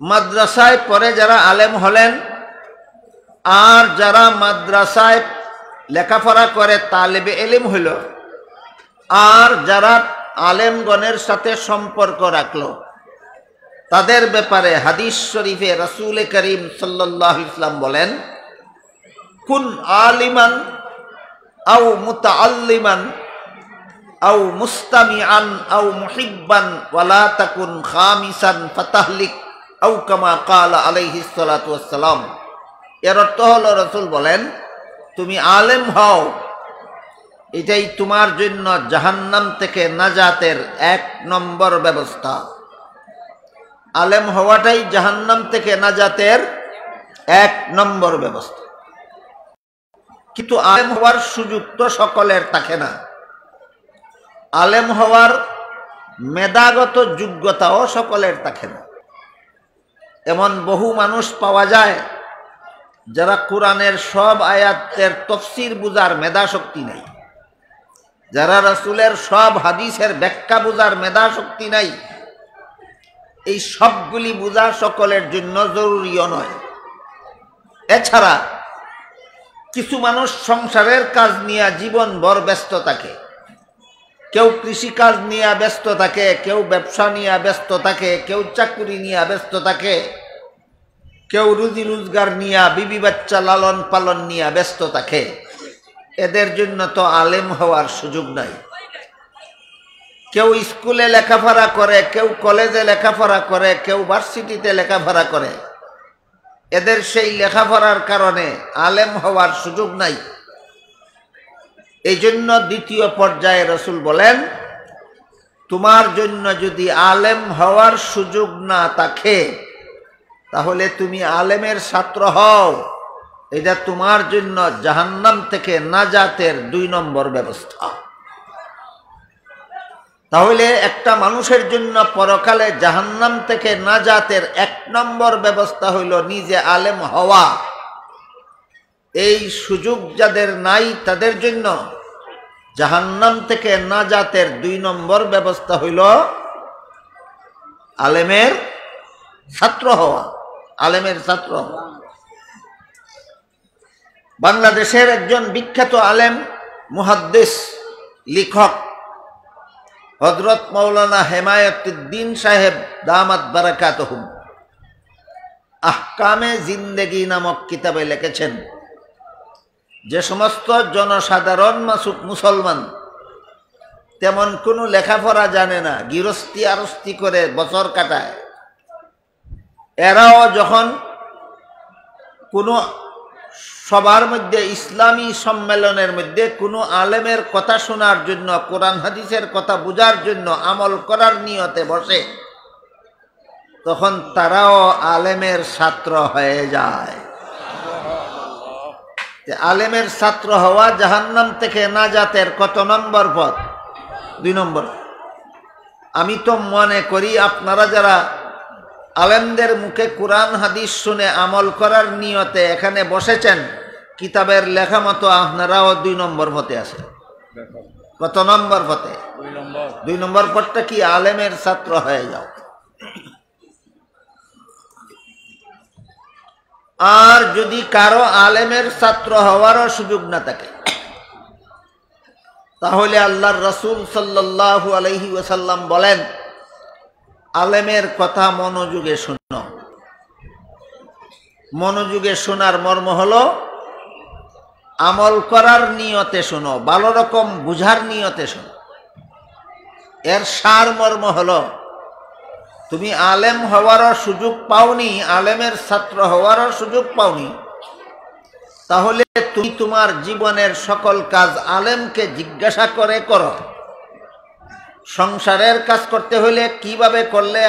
মাদ্রাসায় পরে যারা আলেম হলেন আর যারা মাদ্রাসায় লেখাপড়া করে তালেবে ইলম হইল, আর যারা আলেমগণের সাথে সম্পর্ক রাখলো, তাদের ব্যাপারে হাদিস শরীফে রাসূল করিম সাল্লাল্লাহু আলাইহি ওয়াসাল্লাম বলেন, কুন আলিমান আও মুতাআল্লিমান আও মুস্তামিআন আও মুহিব্বান ওয়ালা তাকুন খামিসান ফাতাহলিক আও কামা ক্বালা আলাইহিস সালাতু ওয়াস সালাম। এর অর্থ হলো রাসূল বলেন, তুমি আলেম হও, এটাই তোমার জন্য জাহান্নাম থেকে নাজাতের ১ নম্বর ব্যবস্থা। আলেম হওয়াটাই জাহান্নাম থেকে নাজাতের ১ নম্বর ব্যবস্থা। কিন্তু আলেম হওয়ার সুযোগ তো সকলের থাকে না। আলেম হওয়ার মেধাগত যোগ্যতাও সকলের থাকে না। এমন বহু মানুষ পাওয়া যায় যারা কোরআনের সব আয়াতের তফসির বুঝার মেধা শক্তি নাই, যারা রাসূলের সব হাদিসের ব্যাখ্যা বুঝার মেধা শক্তি নাই। এই সবগুলি বুঝা সকলের জন্য জরুরিও নয়। এছাড়া কিছু মানুষ সংসারের কাজ নিয়ে জীবনভর ব্যস্ত থাকে। কেউ কৃষিকাজ নিয়ে ব্যস্ত থাকে, কেউ ব্যবসা নিয়ে ব্যস্ত থাকে, কেউ চাকরি নিয়ে ব্যস্ত থাকে, কেউ রুজি রোজগার নিয়ে বিবি বাচ্চা লালন পালন নিয়ে ব্যস্ত থাকে। এদের জন্য তো আলেম হওয়ার সুযোগ নাই। কেউ স্কুলে লেখাপড়া করে, কেউ কলেজে লেখাপড়া করে, কেউ ভার্সিটিতে লেখাপড়া করে। এদের সেই লেখাপড়ার কারণে আলেম হওয়ার সুযোগ নাই। এই জন্য দ্বিতীয় পর্যায়ে রাসূল বলেন, তোমার জন্য যদি আলেম হওয়ার সুযোগ না থাকে তাহলে তুমি আলেমের ছাত্র হও, এটা তোমার জন্য জাহান্নাম থেকে নাজাতের ২ নম্বর ব্যবস্থা। তাহলে একটা মানুষের জন্য পরকালে জাহান্নাম থেকে নাজাতের ১ নম্বর ব্যবস্থা হইল নিজে আলেম হওয়া। এই সুযোগ যাদের নাই তাদের জন্য জাহান্নাম থেকে নাজাতের ২ নম্বর ব্যবস্থা হইল আলেমের ছাত্র হওয়া। আলেমের ছাত্র হওয়া। বাংলাদেশের একজন বিখ্যাত আলেম, মুহাদ্দিস, লেখক হযরত মাওলানা হেমায়েতুদ্দিন সাহেব দামাত বারাকাতুহুম আহকামে জিন্দেগি নামক কিতাবে লিখেছেন, যে সমস্ত জনসাধারণ মুসলমান তেমন কোনো লেখাপড়া জানে না, গৃহস্থী আরস্তি করে বছর কাটায়, এরাও যখন কোনো সবার মধ্যে ইসলামী সম্মেলনের মধ্যে কোনো আলেমের কথা শোনার জন্য, কোরআন হাদিসের কথা বোঝার জন্য, আমল করার নিয়তে বসে, তখন তারাও আলেমের ছাত্র হয়ে যায়। আলেমের ছাত্র হওয়া জাহান্নাম থেকে নাজাতের কত নম্বর পথ? ২ নম্বর। আমি তো মনে করি আপনারা যারা আলেমদের মুখে কোরআন হাদিস শুনে আমল করার নিয়তে এখানে বসেছেন, কিতাবের লেখা মতো আপনারাও ২ নম্বর পথে আছেন। কত নম্বর পথে? ২ নম্বর পথটা কি? আলেমের ছাত্র হয়ে যাও। আর যদি কারো আলেমের ছাত্র হওয়ারও সুযোগ না থাকে তাহলে আল্লাহর রাসূল সাল্লাল্লাহু আলাইহি ওয়াসাল্লাম বলেন, আলেমের কথা মনোযোগে শোনো। মনোযোগে শোনার মর্ম হলো আমল করার নিয়তে শোনো, ভালো রকম বুঝার নিয়তে শোনো। এর সার মর্ম হলো তুমি আলেম হওয়ারও সুযোগ পাওনি, আলেমের ছাত্র হওয়ারও সুযোগ পাওনি, তাহলে তুমি তোমার জীবনের সকল কাজ আলেমকে জিজ্ঞাসা করে করো। সংসারের কাজ করতে হলে কিভাবে করলে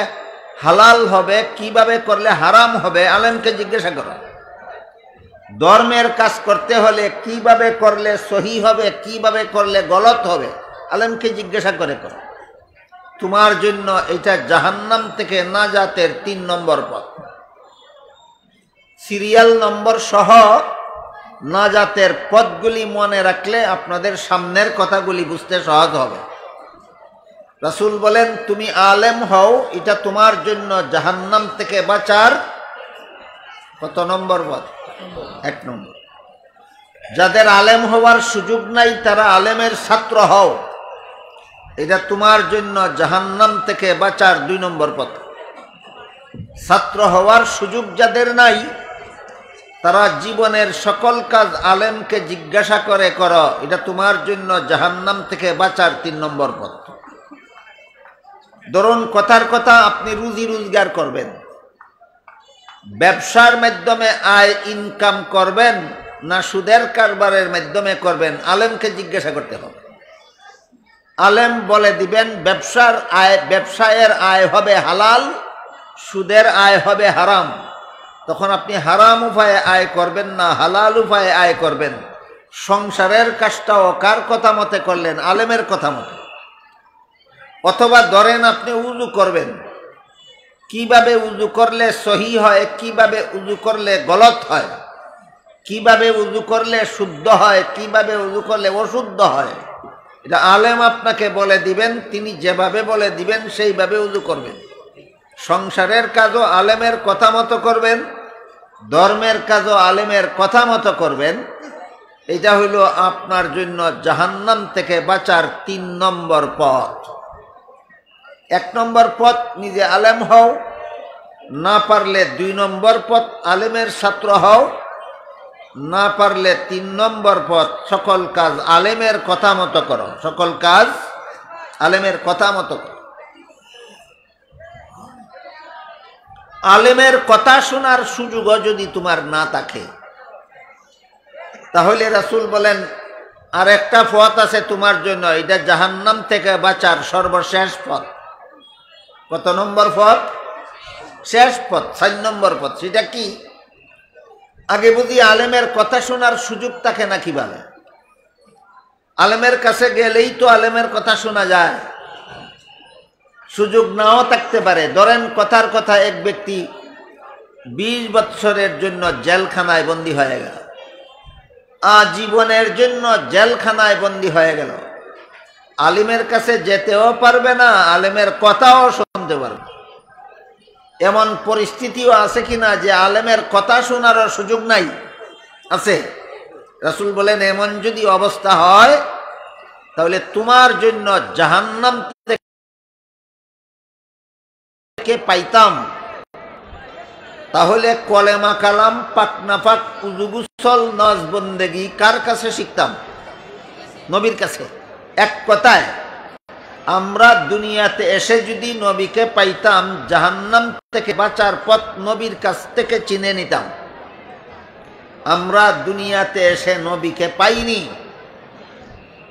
হালাল হবে, কিভাবে করলে হারাম হবে, আলেমকে জিজ্ঞাসা করো। ধর্মের কাজ করতে হলে কিভাবে করলে সহি হবে, কিভাবে করলে গলত হবে, আলেমকে জিজ্ঞাসা করে করো। তোমার জন্য এটা জাহান্নাম থেকে নাজাতের ৩ নম্বর পথ। সিরিয়াল নম্বর সহ নাজাতের পথগুলি মনে রাখলে আপনাদের সামনের কথাগুলি বুঝতে সহজ হবে। রাসূল বলেন, তুমি আলেম হও, এটা তোমার জন্য জাহান্নাম থেকে বাঁচার কত নম্বর পথ? ১ নম্বর। যাদের আলেম হওয়ার সুযোগ নাই তারা আলেমের ছাত্র হও, এটা তোমার জন্য জাহান্নাম থেকে বাঁচার ২ নম্বর পথ। ছাত্র হওয়ার সুযোগ যাদের নাই তারা জীবনের সকল কাজ আলেমকে জিজ্ঞাসা করে করো, এটা তোমার জন্য জাহান্নাম থেকে বাঁচার 3 নম্বর পথ। ধরুন কথার কথা আপনি রুজি রোজগার করবেন, ব্যবসার মাধ্যমে আয় ইনকাম করবেন না সুদের কারবারের মাধ্যমে করবেন, আলেমকে জিজ্ঞাসা করতে হবে। আলেম বলে দিবেন ব্যবসায়ের আয় হবে হালাল, সুদের আয় হবে হারাম। তখন আপনি হারাম উপায়ে আয় করবেন না হালাল উপায়ে আয় করবেন। সংসারের কাজটাও কার কথা মতে করলেন? আলেমের কথা মতে। অথবা ধরেন আপনি উযু করবেন, কিভাবে উযু করলে সহি হয়, কিভাবে উযু করলে গলত হয়, কিভাবে উযু করলে শুদ্ধ হয়, কিভাবে উযু করলে অশুদ্ধ হয়, এটা আলেম আপনাকে বলে দিবেন। তিনি যেভাবে বলে দিবেন সেইভাবে উযু করবেন। সংসারের কাজও আলেমের কথা মতো করবেন, ধর্মের কাজও আলেমের কথা মতো করবেন। এটা হইল আপনার জন্য জাহান্নাম থেকে বাঁচার 3 নম্বর পথ। 1 নম্বর পথ নিজে আলেম হও, না পারলে 2 নম্বর পথ আলেমের ছাত্র হও, না পারলে 3 নম্বর পথ সকল কাজ আলেমের কথা মতো করো। সকল কাজ আলেমের কথা মতো করো। আলেমের কথা শোনার সুযোগও যদি তোমার না থাকে, তাহলে রাসূল বলেন আর একটা পথ আছে তোমার জন্য, এটা জাহান্নাম থেকে বাঁচার সর্বশেষ পথ। কত নম্বর পথ? শেষ পথ, 4 নম্বর পথ। সেটা কি? আগে বুঝি আলেমের কথা শোনার সুযোগ থাকে না কিভাবে? আলেমের কাছে গেলেই তো আলেমের কথা শোনা যায়, সুযোগ নাও থাকতে পারে। ধরেন কথার কথা এক ব্যক্তি 20 বৎসরের জন্য জেলখানায় বন্দী হয়ে গেল, আজীবনের জন্য জেলখানায় বন্দী হয়ে গেল। আলিমের কাছে যেতেও পারবে না, আলেমের কথাও শুনতে পারবে। এমন পরিস্থিতিও আছে কিনা যে আলেমের কথা শোনারও সুযোগ নাই? আছে। রাসূল বলেন এমন যদি অবস্থা হয় তাহলে তোমার জন্য জাহান্নাম থেকে পাইতাম, তাহলে কলেমা কালাম পাক নাপাক উযু গোসল নামাজ বন্দেগী কার কাছে শিখতাম? নবীর কাছে। এক কথায় আমরা দুনিয়াতে এসে যদি নবীকে পাইতাম, জাহান্নাম থেকে বাঁচার পথ নবীর কাছ থেকে চিনে নিতাম। আমরা দুনিয়াতে এসে নবীকে পাইনি,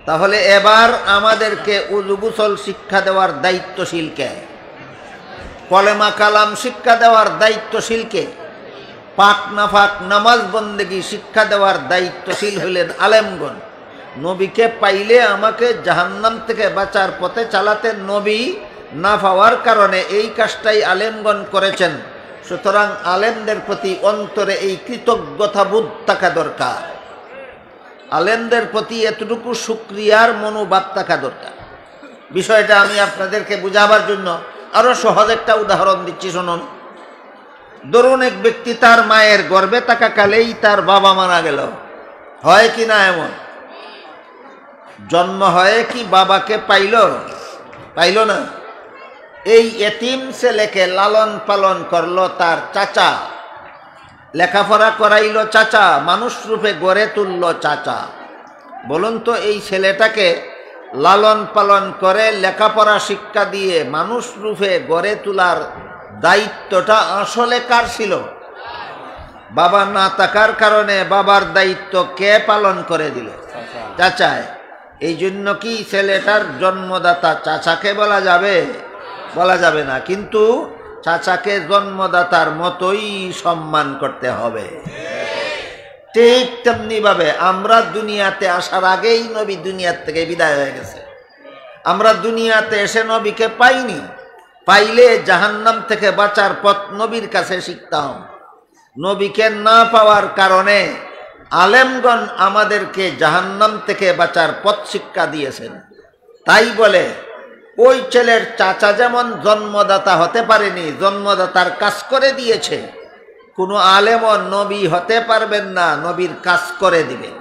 তাহলে এবার আমাদেরকে উযু গোসল শিক্ষা দেওয়ার দায়িত্বশীল কে? কলেমা কালাম শিক্ষা দেওয়ার দায়িত্বশীল কে? পাক নাফাক নামাজ বন্দেগী শিক্ষা দেওয়ার দায়িত্বশীল হইলেন আলেমগণ। নবীকে পাইলে আমাকে জাহান্নাম থেকে বাঁচার পথে চালাতে নবী না পাওয়ার কারণে এই কাজটাই আলেমগণ করেছেন। সুতরাং আলেমদের প্রতি অন্তরে এই কৃতজ্ঞতাবোধ থাকা দরকার, আলেমদের প্রতি এতটুকু শুকরিয়ার মনোভাব থাকা দরকার। বিষয়টা আমি আপনাদেরকে বুঝাবার জন্য আরো সহজ একটা উদাহরণ দিচ্ছি, শুনুন। ধরুন এক ব্যক্তি তার মায়ের গর্ভে থাকাকালেই তার বাবা মারা গেল, হয় কি না এমন? জন্ম হয়ে কি বাবাকে পাইল না? এই এতিম ছেলেকে লালন পালন করলো তার চাচা, লেখাপড়া করাইল চাচা, মানুষ রূপে গড়ে তুলল চাচা। বলুন তো এই ছেলেটাকে লালন পালন করে লেখাপড়া শিক্ষা দিয়ে মানুষ রূপে গড়ে তোলার দায়িত্বটা আসলে কার ছিল? বাবা না থাকার কারণে বাবার দায়িত্ব কে পালন করে দিল? চাচায়। এই জন্য কি ছেলেটার জন্মদাতা চাচাকে বলা যাবে? বলা যাবে না, কিন্তু চাচাকে জন্মদাতার মতোই সম্মান করতে হবে। ঠিক তেমনি ভাবে আমরা দুনিয়াতে আসার আগেই নবী দুনিয়ার থেকে বিদায় হয়ে গেছে। আমরা দুনিয়াতে এসে নবীকে পাইনি, পাইলে জাহান্নাম থেকে বাঁচার পথ নবীর কাছে শিখতাম। নবীকে না পাওয়ার কারণে আলেমগণ আমাদেরকে জাহান্নাম থেকে বাঁচার পথ শিক্ষা দিয়েছেন। তাই বলে ওই ছেলের চাচা যেমন জন্মদাতা হতে পারেনি, জন্মদাতার কাজ করে দিয়েছে, কোনো আলেমও নবী হতে পারবেন না, নবীর কাজ করে দিবেন।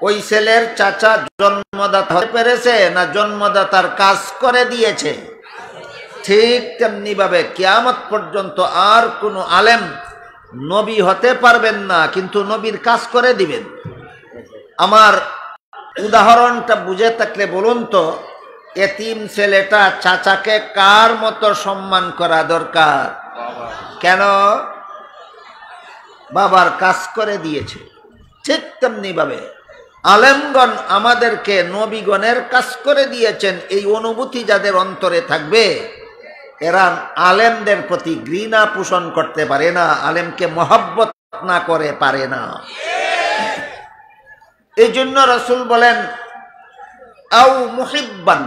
ওই ছেলের চাচা জন্মদাতা হতে পেরেছে না জন্মদাতার কাজ করে দিয়েছে? ঠিক তেমনি ভাবে কিয়ামত পর্যন্ত আর কোনো আলেম নবী হতে পারবেন না, কিন্তু নবীর কাজ করে দিবেন। আমার উদাহরণটা বুঝে থাকলে বলুন তো, এতিম ছেলেটা চাচাকে কার মতো সম্মান করা দরকার? কেন? বাবার কাজ করে দিয়েছে। ঠিক তেমনি ভাবে আলেমগণ আমাদেরকে নবীগণের কাজ করে দিয়েছেন। এই অনুভূতি যাদের অন্তরে থাকবে, এরা আলেমদের প্রতি ঘৃণা পোষণ করতে পারে না, আলেমকে মহব্বত না করে পারে না। এই জন্য রাসূল বলেন, আও মুহিব্বান,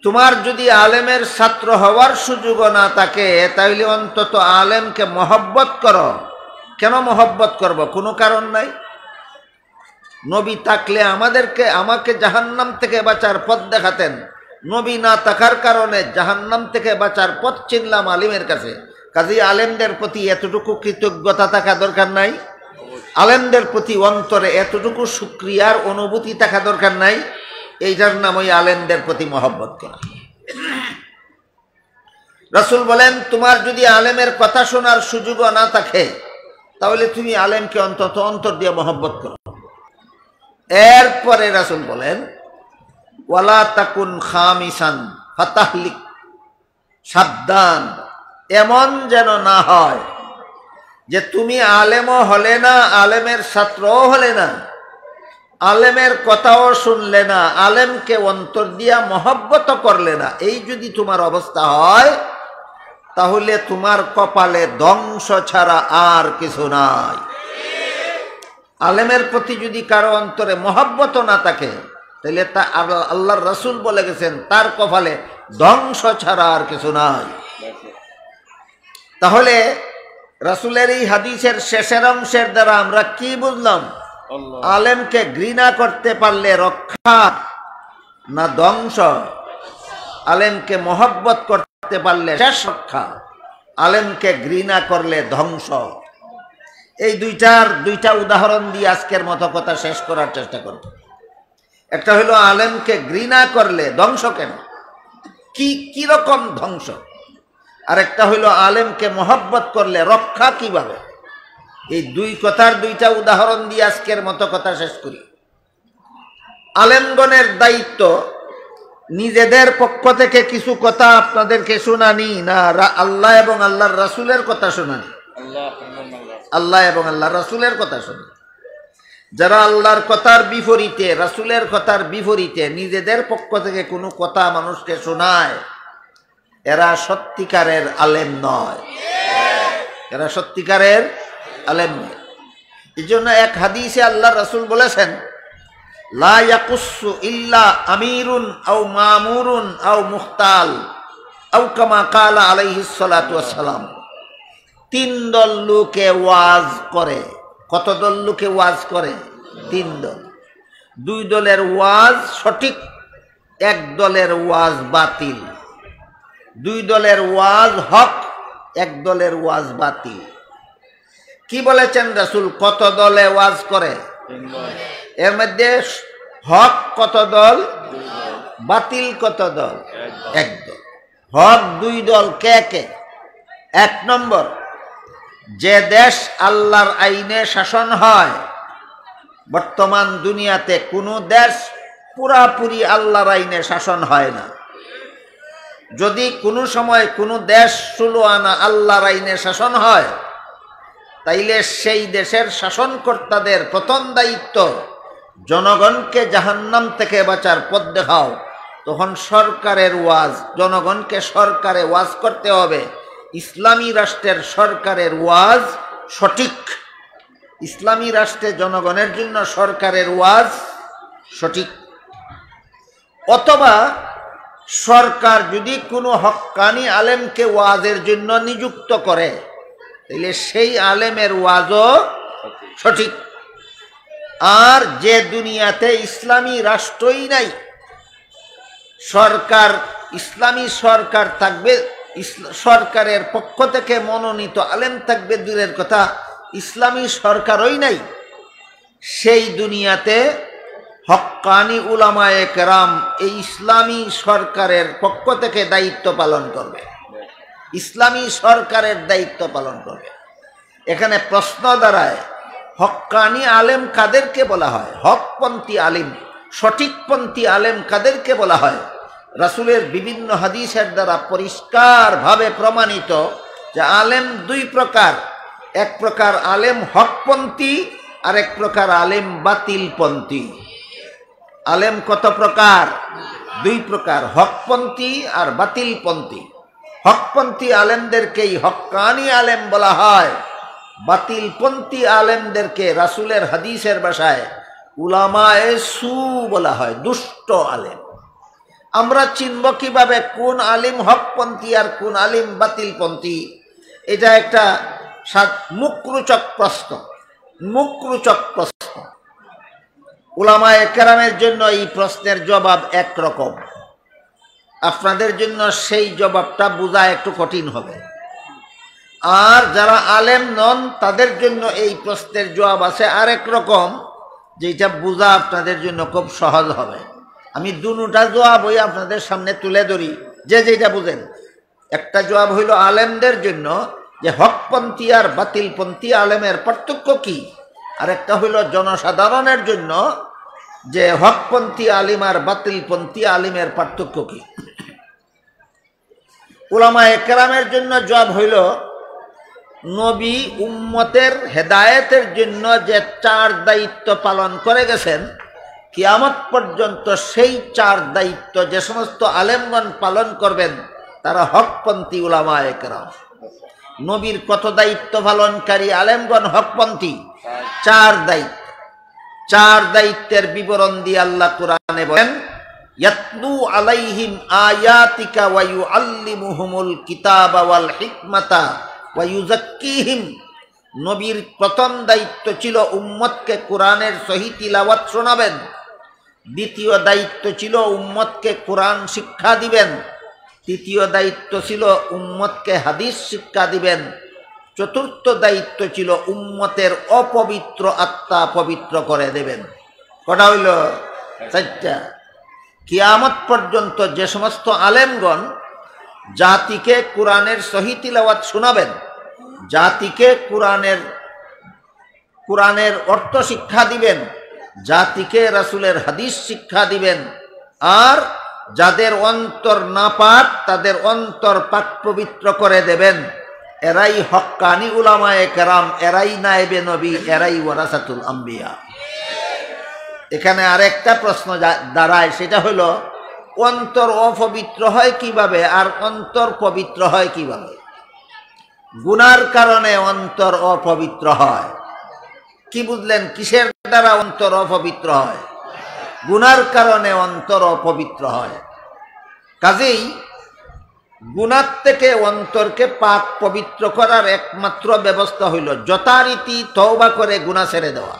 তোমার যদি আলেমের ছাত্র হওয়ার সুযোগ না থাকে, তাহলে অন্তত আলেমকে মহব্বত করো। কেন মহব্বত করব? কোনো কারণ নাই। নবী থাকলে আমাকে জাহান্নাম থেকে বাঁচার পথ দেখাতেন। নবী না থাকার কারণে জাহান্নাম থেকে বাঁচার পথ চিনলাম আলিমের কাছে। কাজেই আলেমদের প্রতি এতটুকু কৃতজ্ঞতা থাকা দরকার নাই? আলেমদের প্রতি অন্তরে এতটুকু শুকরিয়ার অনুভূতি থাকা দরকার নাই? এইটার নাম ওই আলেমদের প্রতি মহব্বত করা। রাসূল বলেন, তোমার যদি আলেমের কথা শোনার সুযোগও না থাকে, তাহলে তুমি আলেমকে অন্তত অন্তর দিয়ে মহব্বত করো। এরপরে রাসূল বলেন, ওয়ালা তাকুন খামিসান ফাতাহলিক, সাবধান, এমন যেন না হয় যে তুমি আলেমও হলে না, আলেমের ছাত্রও হলে না, আলেমের কথাও শুনলে না, আলেমকে অন্তর দিয়া মহব্বত করলে না। এই যদি তোমার অবস্থা হয়, তাহলে তোমার কপালে ধ্বংস ছাড়া আর কিছু নাই। আলেমের প্রতি যদি কারো অন্তরে মহব্বত না থাকে, তাহলে তা আল্লাহর রাসূল বলে গেছেন, তার কপালে ধ্বংস ছাড়া আর কিছু নাই। তাহলে রাসূলের এই হাদিসের শেষের অংশের দ্বারা আমরা কি বুঝলাম? আলেমকে ঘৃণা করতে পারলে রক্ষা না ধ্বংস? আলেমকে মহব্বত করতে পারলে শেষ রক্ষা, আলেমকে ঘৃণা করলে ধ্বংস। এই দুইটা উদাহরণ দিয়ে আজকের মতো কথা শেষ করার চেষ্টা করব। একটা হলো আলেমকে ঘৃণা করলে ধ্বংস। কেন? কি রকম ধ্বংস? আর একটা হলো আলেমকে মহব্বত করলে রক্ষা কিভাবে? এই দুইটা উদাহরণ দিয়ে আজকের মতো কথা শেষ করি। আলেমগণের দায়িত্ব নিজেদের পক্ষ থেকে কিছু কথা আপনাদেরকে শোনানি না, আল্লাহ এবং আল্লাহর রাসূলের কথা শোনানি। আল্লাহ এবং আল্লাহর রাসূলের কথা শোনানি। যারা আল্লাহর কথার বিপরীতে, রাসূলের কথার বিপরীতে নিজেদের পক্ষ থেকে কোনো কথা মানুষকে শোনায়, এরা সত্যিকারের আলেম নয়। এরা সত্যিকারের আলেম নয়। এই জন্য এক হাদিসে আল্লাহ রাসূল বলেছেন, লা ইয়াকুসু ইল্লা আমিরুন আও মামুরুন আও মুখতাল আও কামা কালা আলাইহিস সালাতু ওয়াস সালাম। 3 দল লোকে ওয়াজ করে। কত দল লোকে ওয়াজ করে? 3 দল। 2 দলের ওয়াজ সঠিক, 1 দলের ওয়াজ বাতিল। 2 দলের ওয়াজ হক, 1 দলের ওয়াজ বাতিল। কি বলেছেন রাসূল? কত দলে ওয়াজ করে? 3 দল। এর মধ্যে হক কত দল? বাতিল কত দল? 1 দল। হক 2 দল। কে কে? 1 নম্বর, যে দেশ আল্লাহর আইনে শাসন হয়। বর্তমান দুনিয়াতে কোনো দেশ পুরাপুরি আল্লাহর আইনে শাসন হয় না। যদি কোনো সময় কোনো দেশ 16 আনা আল্লাহর আইনে শাসন হয়, তাইলে সেই দেশের শাসনকর্তাদের প্রথম দায়িত্ব জনগণকে জাহান্নাম থেকে বাঁচার পথ দেখাও। তখন সরকারের ওয়াজ, জনগণকে সরকারে ওয়াজ করতে হবে। ইসলামী রাষ্ট্রের সরকারের ওয়াজ সঠিক। ইসলামী রাষ্ট্রে জনগণের জন্য সরকারের ওয়াজ সঠিক। অথবা সরকার যদি কোনো হক্কানি আলেমকে ওয়াজের জন্য নিযুক্ত করে, তাহলে সেই আলেমের ওয়াজও সঠিক। আর যে দুনিয়াতে ইসলামী রাষ্ট্রই নাই, সরকার, ইসলামী সরকার থাকবে, সরকারের পক্ষ থেকে মনোনীত আলেম থাকবে দূরের কথা, ইসলামী সরকারই নাই, সেই দুনিয়াতে হক্কানি উলামায়ে কেরাম এই ইসলামী সরকারের পক্ষ থেকে দায়িত্ব পালন করবে, ইসলামী সরকারের দায়িত্ব পালন করবে। এখানে প্রশ্ন দাঁড়ায়, হক্কানি আলেম কাদেরকে বলা হয়? হকপন্থী আলিম, সঠিকপন্থী আলেম কাদেরকে বলা হয়? রাসূলের বিভিন্ন হাদিসের দ্বারা পরিষ্কারভাবে প্রমাণিত যে আলেম দুই প্রকার। এক প্রকার আলেম হকপন্থী, আর এক প্রকার আলেম বাতিলপন্থী। আলেম কত প্রকার? দুই প্রকার, হকপন্থী আর বাতিলপন্থী। হকপন্থী আলেমদেরকেই হক্কানি আলেম বলা হয়, বাতিলপন্থী আলেমদেরকে রাসূলের হাদিসের ভাষায় উলামায়ে সু বলা হয়, দুষ্ট আলেম। আমরা চিনব কিভাবে কোন আলিম হকপন্থী আর কোন আলিম বাতিলপন্থী? এটা একটা মুখরোচক প্রশ্ন, মুখরোচক প্রশ্ন। উলামায়ে কেরামের জন্য এই প্রশ্নের জবাব একরকম, আপনাদের জন্য সেই জবাবটা বোঝা একটু কঠিন হবে। আর যারা আলেম নন তাদের জন্য এই প্রশ্নের জবাব আছে আরেক রকম, যেটা বোঝা আপনাদের জন্য খুব সহজ হবে। আমি দুটা জবাবই আপনাদের সামনে তুলে ধরি, যে যেটা বুঝেন। একটা জবাব হইল আলেমদের জন্য যে হকপন্থী আর বাতিলপন্থী আলেমের পার্থক্য কি, আর একটা হইল জনসাধারণের জন্য যে হকপন্থী আলিম আর বাতিলপন্থী আলিমের পার্থক্য কি। উলামায়ে কেরামের জন্য জবাব হইল, নবী উম্মতের হেদায়েতের জন্য যে 4 দায়িত্ব পালন করে গেছেন, কিয়ামত পর্যন্ত সেই 4 দায়িত্ব যে সমস্ত আলেমগণ পালন করবেন তারা হকপন্থী উলামায়ে কেরাম। নবীর কত দায়িত্ব পালনকারী আলেমগণ হকপন্থী? 4 দায়িত্ব। 4 দায়িত্বের বিবরণ দিয়ে আল্লাহ কোরআনে বলেন, ইয়াতলু আলাইহিম আয়াতিকা ওয়া ইউআল্লিমুহুমুল কিতাবা ওয়াল হিকমাতা ওয়া ইউযাক্কিহিম। নবীর প্রথম দায়িত্ব ছিল উম্মতকে কোরআনের সহি তিলাওয়াত শোনাবেন। দ্বিতীয় দায়িত্ব ছিল উম্মতকে কোরআন শিক্ষা দিবেন। তৃতীয় দায়িত্ব ছিল উম্মতকে হাদিস শিক্ষা দিবেন। চতুর্থ দায়িত্ব ছিল উম্মতের অপবিত্র আত্মা পবিত্র করে দেবেন। কটা হইল? 4টা। কিয়ামত পর্যন্ত যে সমস্ত আলেমগণ জাতিকে কোরআনের সহি তিলাওয়াত শোনাবেন, জাতিকে কোরআনের অর্থ শিক্ষা দিবেন, জাতিকে রাসূলের হাদিস শিক্ষা দিবেন, আর যাদের অন্তর নাপাক তাদের অন্তর পাক পবিত্র করে দেবেন, এরাই হক্কানি উলামায়ে কেরাম, এরাই নায়েবে নবী, এরাই ওয়ারাসাতুল আম্বিয়া। এখানে আরেকটা প্রশ্ন দাঁড়ায়, সেটা হলো অন্তর অপবিত্র হয় কিভাবে আর অন্তর পবিত্র হয় কিভাবে? গুনার কারণে অন্তর অপবিত্র হয়। কি বুঝলেন? কিসের দ্বারা অন্তর অপবিত্র হয়? গুনার কারণে অন্তর অপবিত্র হয়। কাজেই গুনার থেকে অন্তরকে পাক পবিত্র করার একমাত্র ব্যবস্থা হইল যথারীতি তওবা করে গুনাহ ছেড়ে দেওয়া।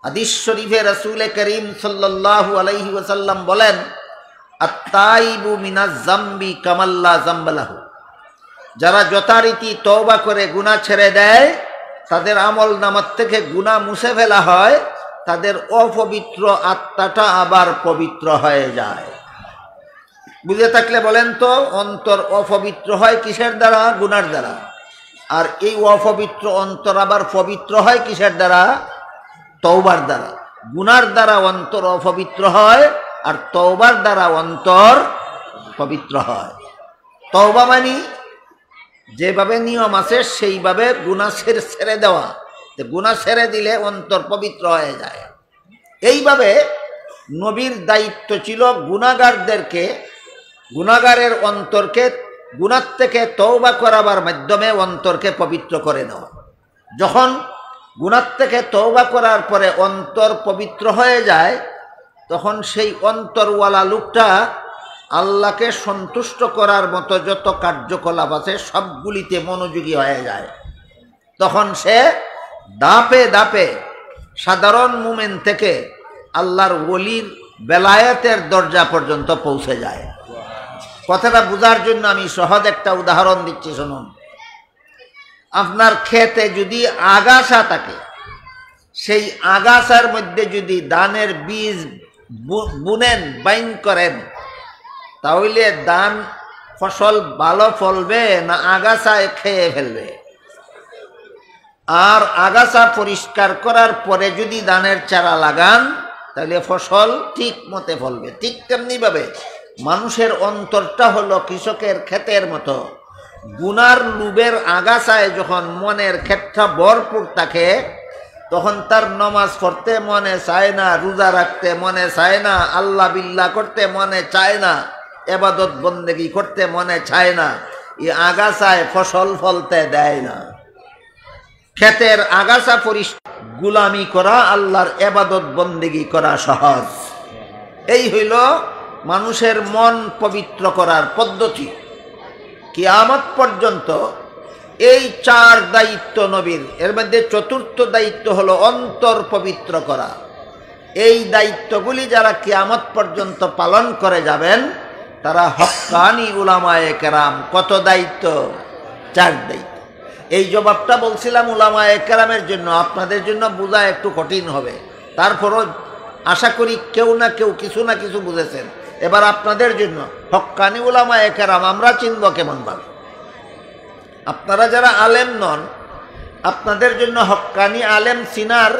হাদিস শরীফে রাসূল করিম সাল্লাল্লাহু আলাইহি ওয়াসাল্লাম বলেন, আত-তাইবু মিনাজ যামবি কামাল্লা যামবালাহু। যারা যথারীতি তওবা করে গুনাহ ছেড়ে দেয় তাদের আমল নামার থেকে গুনাহ মুছে ফেলা হয়, তাদের অপবিত্র আত্মাটা আবার পবিত্র হয়ে যায়। বুঝে থাকলে বলেন তো, অন্তর অপবিত্র হয় কিসের দ্বারা? গুনার দ্বারা। আর এই অপবিত্র অন্তর আবার পবিত্র হয় কিসের দ্বারা? তওবার দ্বারা। গুনার দ্বারা অন্তর অপবিত্র হয়, আর তওবার দ্বারা অন্তর পবিত্র হয়। তওবা মানে যেভাবে নিয়ম আছে সেইভাবে গুনাহ ছেড়ে দেওয়া। গুনাহ ছেড়ে দিলে অন্তর পবিত্র হয়ে যায়। এইভাবে নবীর দায়িত্ব ছিল গুনাহগারদেরকে, গুনাহগারের অন্তরকে গুনাহ থেকে তওবা করাবার মাধ্যমে অন্তরকে পবিত্র করে নেওয়া। যখন গুনাহ থেকে তওবা করার পরে অন্তর পবিত্র হয়ে যায়, তখন সেই অন্তরওয়ালা লোকটা আল্লাহকে সন্তুষ্ট করার মতো যত কার্যকলাপ আছে সবগুলিতে মনোযোগী হয়ে যায়। তখন সে ধাপে ধাপে সাধারণ মুমিন থেকে আল্লাহর ওলির বেলায়েতের দরজা পর্যন্ত পৌঁছে যায়। কথাটা বোঝার জন্য আমি সহজ একটা উদাহরণ দিচ্ছি, শুনুন। আপনার ক্ষেতে যদি আগাছা থাকে, সেই আগাছার মধ্যে যদি ধানের বীজ বুনেন, বাইন করেন, তাহলে ধান ফসল ভালো ফলবে না আগাছায় খেয়ে ফেলবে? আর আগাছা পরিষ্কার করার পরে যদি ধানের চারা লাগান তাহলে ফসল ঠিক মতে ফলবে। ঠিক তেমনিভাবে মানুষের অন্তরটা হলো কৃষকের ক্ষেতের মতো। গুনার লুবের আগাছায় যখন মনের ক্ষেতটা ভরপুর থাকে তখন তার নমাজ পড়তে মনে চায় না, রোজা রাখতে মনে চায় না, আল্লাহ বিল্লাহ করতে মনে চায় না, ইবাদত বন্দেগী করতে মনে চায় না। এই আগাছায় ফসল ফলতে দেয় না। ক্ষেতের আগাছা পরিষ্কার, গুলামি করা আল্লাহর ইবাদত বন্দেগী করা সহজ। এই হইল মানুষের মন পবিত্র করার পদ্ধতি। কিয়ামত পর্যন্ত এই 4 দায়িত্ব নবীর, এর মধ্যে চতুর্থ দায়িত্ব হলো অন্তর পবিত্র করা। এই দায়িত্বগুলি যারা কিয়ামত পর্যন্ত পালন করে যাবেন তারা হক্কানি উলামায়ে কেরাম। কত দায়িত্ব? 4 দায়িত্ব। এই জবাবটা বলছিলাম উলামায়ে কেরামের জন্য, আপনাদের জন্য বোঝা একটু কঠিন হবে। তারপরও আশা করি কেউ না কেউ কিছু না কিছু বুঝেছেন। এবার আপনাদের জন্য হক্কানি উলামায়ে কেরাম আমরা চিনব কেমন ভাবে? আপনারা যারা আলেম নন, আপনাদের জন্য হক্কানি আলেম চিনার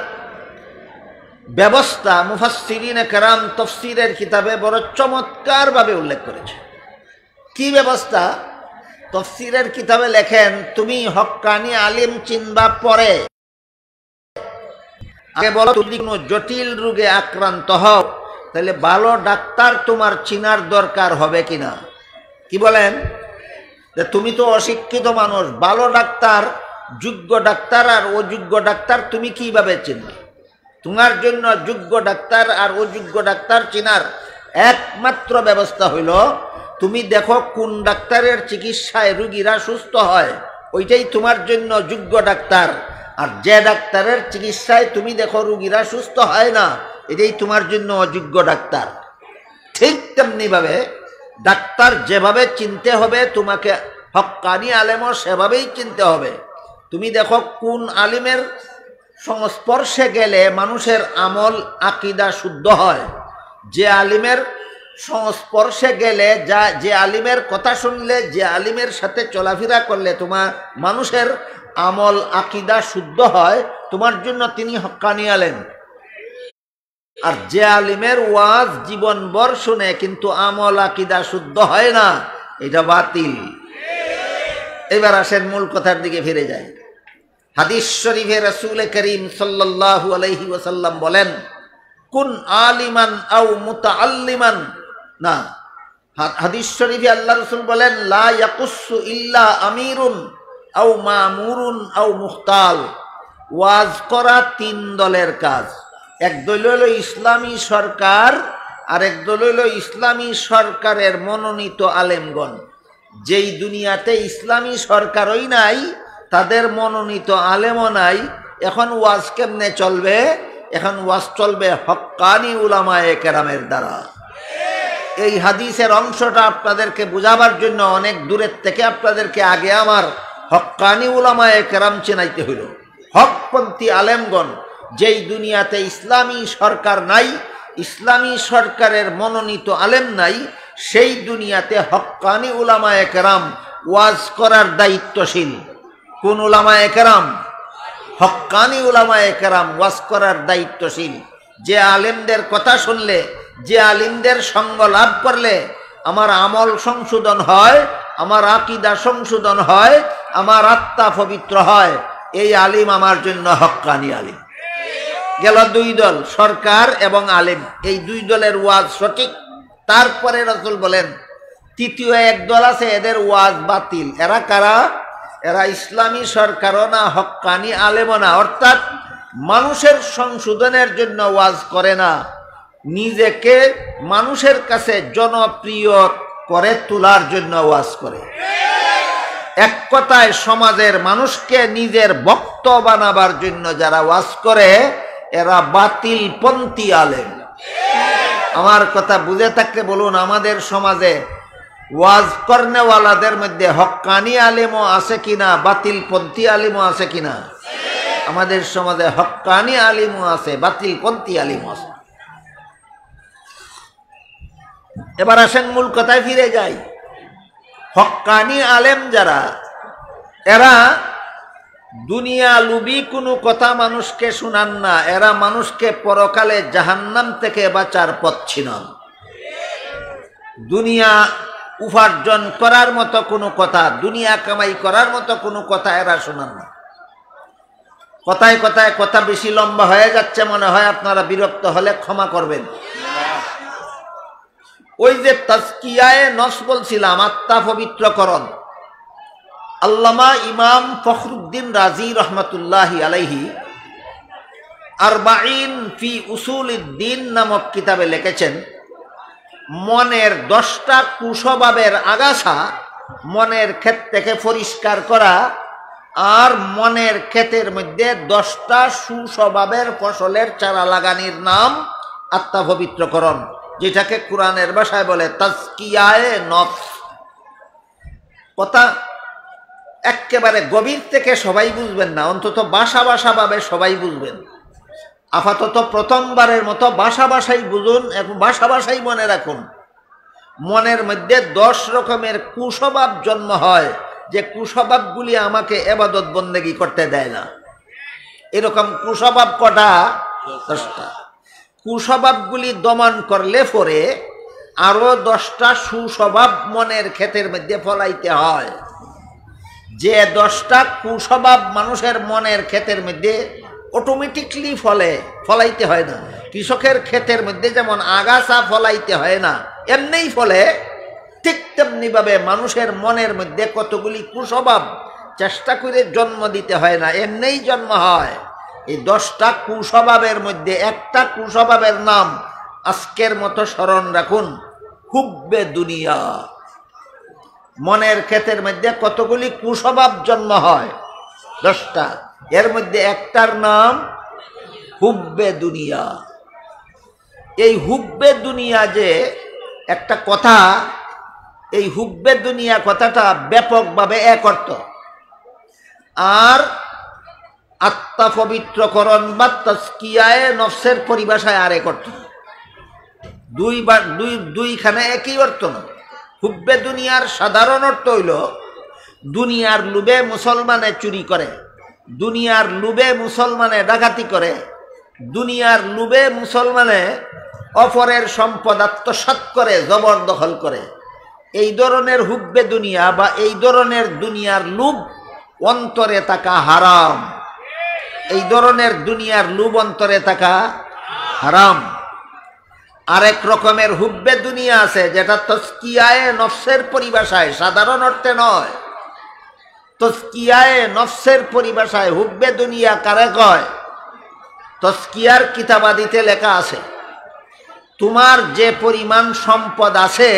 ব্যবস্থা মুফাসসিরিনে কেরাম তাফসীরের কিতাবে বড় চমৎকারভাবে উল্লেখ করেছে। কি ব্যবস্থা? তাফসীরের কিতাবে লেখেন, তুমি হক্কানি আলেম চিনবা পরে, আগে বলো তুমি কোনো জটিল রোগে আক্রান্ত হও তাহলে ভালো ডাক্তার তোমার চিনার দরকার হবে কিনা। কি বলেন? তুমি তো অশিক্ষিত মানুষ, ভালো ডাক্তার, যোগ্য ডাক্তার আর অযোগ্য ডাক্তার তুমি কিভাবে চিনবে? তোমার জন্য যোগ্য ডাক্তার আর অযোগ্য ডাক্তার চিনার একমাত্র ব্যবস্থা হইল তুমি দেখো কোন ডাক্তারের চিকিৎসায় রোগীরা সুস্থ হয়, ওইটাই তোমার জন্য যোগ্য ডাক্তার। আর যে ডাক্তারের চিকিৎসায় তুমি দেখো রোগীরা সুস্থ হয় না, এটাই তোমার জন্য অযোগ্য ডাক্তার। ঠিক তেমনিভাবে ডাক্তার যেভাবে চিনতে হবে তোমাকে হক্কানি আলেমও সেভাবেই চিনতে হবে। তুমি দেখো কোন আলিমের সংস্পর্শে গেলে মানুষের আমল আকিদা শুদ্ধ হয়, যে আলিমের সংস্পর্শে গেলে যে আলিমের কথা শুনলে, যে আলিমের সাথে চলাফেরা করলে তোমার মানুষের আমল আকিদা শুদ্ধ হয়, তোমার জন্য তিনি হক্কানি আলেম। আর যে আলিমের ওয়াজ জীবনভর শুনে কিন্তু আমল আকিদা শুদ্ধ হয় না, এটা বাতিল। এবার আসেন মূল কথার দিকে ফিরে যায়। হাদিস শরীফে রাসূল করিম সাল্লাল্লাহু আলাইহি ওয়াসাল্লাম বলেন, কুন আলিমান আও মুতাআল্লিমান। না, হাদিস শরীফে আল্লাহ রাসূল বলেন, লা ইয়াকুসু ইল্লা আমিরুন আও মামুরুন আও মুখতাল। ওয়াজ করা 3 দলের কাজ। এক দল হলো ইসলামী সরকার, আর এক দল হলো ইসলামী সরকারের মনোনীত আলেমগণ। যেই দুনিয়াতে ইসলামী সরকারই নাই, তাদের মনোনীত আলেমও নাই, এখন ওয়াজ কেমনে চলবে? এখন ওয়াজ চলবে হক্কানি উলামায়ে কেরামের দ্বারা। এই হাদিসের অংশটা আপনাদেরকে বোঝাবার জন্য অনেক দূরের থেকে আপনাদেরকে আগে আমার হক্কানি উলামায়ে কেরাম চেনাইতে হইল। হকপন্থী আলেমগণ, যেই দুনিয়াতে ইসলামী সরকার নাই, ইসলামী সরকারের মনোনীত আলেম নাই, সেই দুনিয়াতে হক্কানি উলামায়ে কেরাম ওয়াজ করার দায়িত্বশীল। কোন উলামায়ে কেরাম? হক্কানি উলামায়ে কেরাম ওয়াজ করার দায়িত্বশীল। যে আলেমদের কথা শুনলে, যে আলিমদের সঙ্গ লাভ করলে আমার আমল সংশোধন হয়, আমার আকীদা সংশোধন হয়, আমার আত্মা পবিত্র হয়, এই আলিম আমার জন্য হক্কানি আলিম। গেল 2 দল, সরকার এবং আলেম। এই 2 দলের ওয়াজ সঠিক। তারপরে রাসূল বলেন, তৃতীয় এক দল আছে, এদের ওয়াজ বাতিল। এরা কারা? এরা ইসলামী সরকারও না, হক্কানি আলেমও না। অর্থাৎ মানুষের সংশোধনের জন্য ওয়াজ করে না, নিজেকে মানুষের কাছে জনপ্রিয় করে তোলার জন্য ওয়াজ করে। এক কথায় সমাজের মানুষকে নিজের ভক্ত বানাবার জন্য যারা ওয়াজ করে, এরা বাতিল পন্থী আলেম। আমার কথা বুঝে থাকলে বলুন, আমাদের সমাজে ওয়াজ করনেওয়ালাদের মধ্যে হক্কানি আলেমও আছে কিনা, বাতিল পন্থী আলেমও আছে কিনা? আমাদের সমাজে হক্কানি আলেমও আছে, বাতিল পন্থী আলেমও আছে। এবার আসেন মূল কথায় ফিরে যাই। হক্কানি আলেম যারা, এরা দুনিয়া লুবি কোনো কথা মানুষকে শুনান না, এরা মানুষকে পরকালে জাহান্নাম থেকে বাঁচার পথ ছিনান। দুনিয়া উপার্জন করার মতো কোনো কথা, দুনিয়া কামাই করার মতো কোনো কথা এরা শোনান না। কথায় কথায় কথা বেশি লম্বা হয়ে যাচ্ছে মনে হয়, আপনারা বিরক্ত হলে ক্ষমা করবেন। ওই যে তাজকিয়ায়ে নফস বলছিলাম, আত্মা পবিত্রকরণ, আল্লামা ইমাম ফখরুদ্দিন রাজি রহমতুল্লাহি আলাইহি আরবাঈন ফি উসুলিদ্দিন নামক কিতাবে লিখেছেন, মনের 10টা কুস্বভাবের আগাছা মনের ক্ষেত থেকে পরিষ্কার করা, আর মনের ক্ষেতের মধ্যে 10টা সুস্বভাবের ফসলের চারা লাগানির নাম আত্মা পবিত্রকরণ, যেটাকে কোরআনের ভাষায় বলে তাজকিয়ায়ে নফস। কথা একেবারে গভীর থেকে সবাই বুঝবেন না, অন্তত বাসা বাসা ভাবে সবাই বুঝবেন। আপাতত প্রথমবারের মতো বাসা বাসাই বুঝুন এবং বাসা বাসাই মনে রাখুন। মনের মধ্যে 10 রকমের কুস্বভাব জন্ম হয়, যে কুস্বভাবগুলি আমাকে ইবাদত বন্দেগী করতে দেয় না। এরকম কুস্বভাব কটা? 10টা। কুস্বভাবগুলি দমন করলে পরে আরো 10টা সুস্বভাব মনের ক্ষেতের মধ্যে ফলাইতে হয়। যে 10টা কুস্বভাব মানুষের মনের ক্ষেতের মধ্যে অটোমেটিকলি ফলাইতে হয় না। কৃষকের ক্ষেতের মধ্যে যেমন আগাছা ফলাইতে হয় না এমনিই ফলে, ঠিক তেমনি ভাবে মানুষের মনের মধ্যে কতগুলি কুস্বভাব চেষ্টা করে জন্ম দিতে হয় না, এমনিই জন্ম হয়। এই 10টা কুস্বভাবের মধ্যে একটা কুস্বভাবের নাম আজকের মতো স্মরণ রাখুন, হুব্বে দুনিয়া। মনের ক্ষেতের মধ্যে কতগুলি কুস্বভাব জন্ম হয়? 10টা। এর মধ্যে একটার নাম হুব্বে দুনিয়া। এই হুব্বে দুনিয়া যে একটা কথা, এই হুব্বে দুনিয়া কথাটা ব্যাপকভাবে এক অর্থ, আর আত্মা পবিত্রকরণ বা তাজকিয়ায়ে নফসের পরিভাষায় আরেক অর্থ। দুইখানে একই অর্থ না। হুব্বে দুনিয়ার সাধারণ অর্থ হইল দুনিয়ার লোভে মুসলমানে চুরি করে, দুনিয়ার লোভে মুসলমানে ডাকাতি করে, দুনিয়ার লোভে মুসলমানে অপরের সম্পদ আত্মসাৎ করে, জবরদখল করে। এই ধরনের হুব্বে দুনিয়া বা এই ধরনের দুনিয়ার লোভ অন্তরে থাকা হারাম। এই ধরনের দুনিয়ার লোভ অন্তরে থাকা হারাম। আরেক রকমের হুব্বে দুনিয়া আছে, যেটা তাজকিয়ায়ে নফসের পরিভাষায়, সাধারণ অর্থে নয়, তাজকিয়ায়ে নফসের পরিভাষায় হুব্বে দুনিয়া কারে কয়? তাজকিয়ার কিতাবাদিতে লেখা আছে, তোমার যে পরিমাণ সম্পদ আছে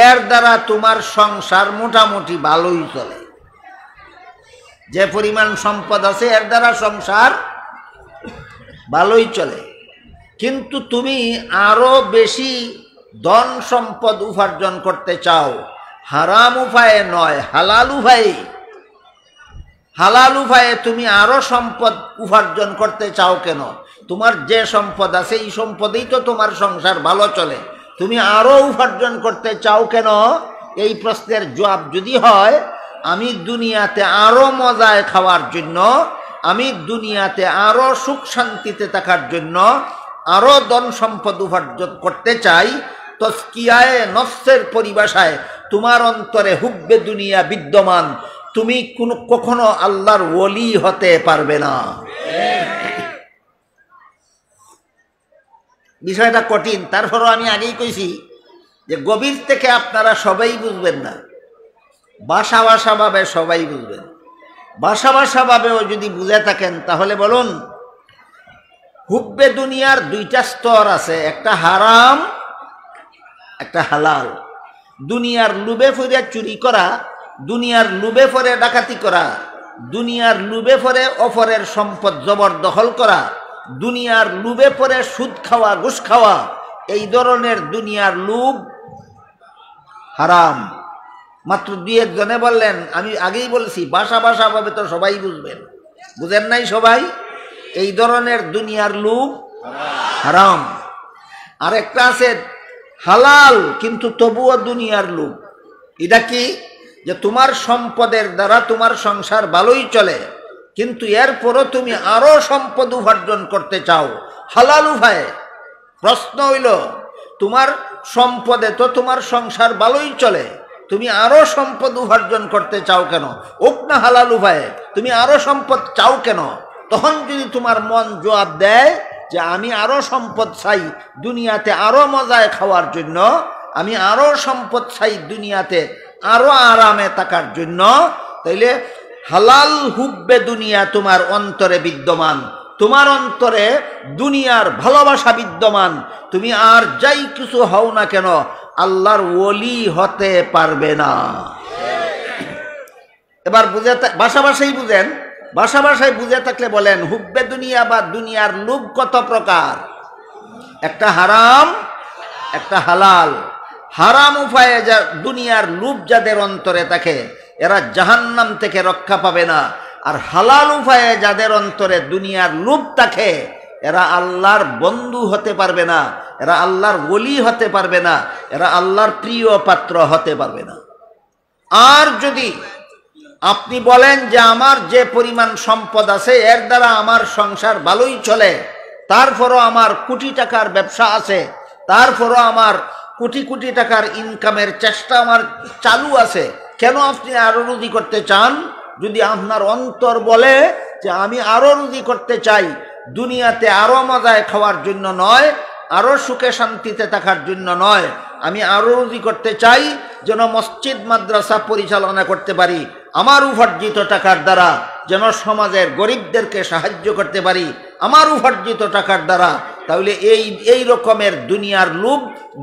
এর দ্বারা তোমার সংসার মোটামুটি ভালোই চলে। যে পরিমাণ সম্পদ আছে এর দ্বারা সংসার ভালোই চলে, কিন্তু তুমি আরো বেশি ধন সম্পদ উপার্জন করতে চাও, হারাম উপায়ে নয়, হালাল উপায়ে। হালাল উপায়ে তুমি আরো সম্পদ উপার্জন করতে চাও কেন? তোমার যে সম্পদ আছে এই সম্পদেই তো তোমার সংসার ভালো চলে, তুমি আরো উপার্জন করতে চাও কেন? এই প্রশ্নের জবাব যদি হয়, আমি দুনিয়াতে আরো মজায় খাওয়ার জন্য, আমি দুনিয়াতে আরো সুখ শান্তিতে থাকার জন্য আরো ধন সম্পদ উপার্জন করতে চাই, তাজকিয়ায়ে নফসের পরিভাষায় তোমার অন্তরে হুব্বে দুনিয়া বিদ্যমান, তুমি কখনো আল্লাহর ওলি হতে পারবে না। বিষয়টা কঠিন, তারপরও আমি আগেই কইছি যে গভীর থেকে আপনারা সবাই বুঝবেন না, বাসা বাসা ভাবে সবাই বুঝবেন। বাসা বাসা ভাবেও যদি বুঝে থাকেন তাহলে বলুন, হুব্বে দুনিয়ার 2টা স্তর আছে, একটা হারাম একটা হালাল। দুনিয়ার লোভে পড়ে চুরি করা, দুনিয়ার লোভে পড়ে ডাকাতি করা, দুনিয়ার লোভে পড়ে অপরের সম্পদ জবরদখল করা, দুনিয়ার লোভে পড়ে সুদ খাওয়া, ঘুষ খাওয়া, এই ধরনের দুনিয়ার লোভ হারাম। মাত্র 2-1 জনে বললেন, আমি আগেই বলছি বাসা বাসা ভাবে তো সবাই বুঝবেন, বুঝেন নাই সবাই? এই ধরনের দুনিয়ার লোভ হারাম। আর একটা আছে হালাল কিন্তু তবুও দুনিয়ার লোভ। এটা কি? যে তোমার সম্পদের দ্বারা তোমার সংসার ভালোই চলে, কিন্তু এরপরও তুমি আরো সম্পদ উপার্জন করতে চাও হালাল উপায়ে। প্রশ্ন হইল, তোমার সম্পদে তো তোমার সংসার ভালোই চলে, তুমি আরো সম্পদ উপার্জন করতে চাও কেন? হোক না হালাল উপায়ে, তুমি আরো সম্পদ চাও কেন? তখন যদি তোমার মন জবাব দেয় যে আমি আরো সম্পদ চাই দুনিয়াতে আরো মজায় খাওয়ার জন্য, আমি আরো সম্পদ চাই দুনিয়াতে আরো আরামে থাকার জন্য, তাইলে হালাল হুব্বে দুনিয়া তোমার অন্তরে বিদ্যমান, তোমার অন্তরে দুনিয়ার ভালোবাসা বিদ্যমান। তুমি আর যাই কিছু হও না কেন আল্লাহর ওলি হতে পারবে না। এবার বুঝে ভাষা ভাষাই বুঝেন, ভাষা ভাষায় বুঝে থাকলে বলেন হুব্বে দুনিয়া বা দুনিয়ার লোভ কত প্রকার? একটা হারাম, একটা হালাল। হারাম উপায়ে যা দুনিয়ার লোভ যাদের অন্তরে থাকে এরা জাহান্নাম থেকে রক্ষা পাবে না, আর হালাল উপায়ে যাদের অন্তরে দুনিয়ার লোভ থাকে এরা আল্লাহর বন্ধু হতে পারবে না, এরা আল্লাহর ওলি হতে পারবে না, এরা আল্লাহর প্রিয় পাত্র হতে পারবে না। আর যদি আপনি বলেন যে আমার যে পরিমাণ সম্পদ আছে এর দ্বারা আমার সংসার ভালোই চলে, তারপরও আমার কোটি টাকার ব্যবসা আছে, তারপরও আমার কোটি কোটি টাকার ইনকামের চেষ্টা আমার চালু আছে, কেন আপনি আরো রুজি করতে চান? যদি আপনার অন্তর বলে যে আমি আরো রুজি করতে চাই, দুনিয়াতে আরো মজায় খাওয়ার জন্য নয়, আরো সুখে শান্তিতে থাকার জন্য নয়, আমি আরো রুজি করতে চাই যেন মসজিদ মাদ্রাসা পরিচালনা করতে পারি, আমার উপার্জিত টাকার দ্বারা যেন সমাজের গরিবদেরকে সাহায্য করতে পারি আমার উপার্জিত টাকার দ্বারা, তাহলে এই রকমের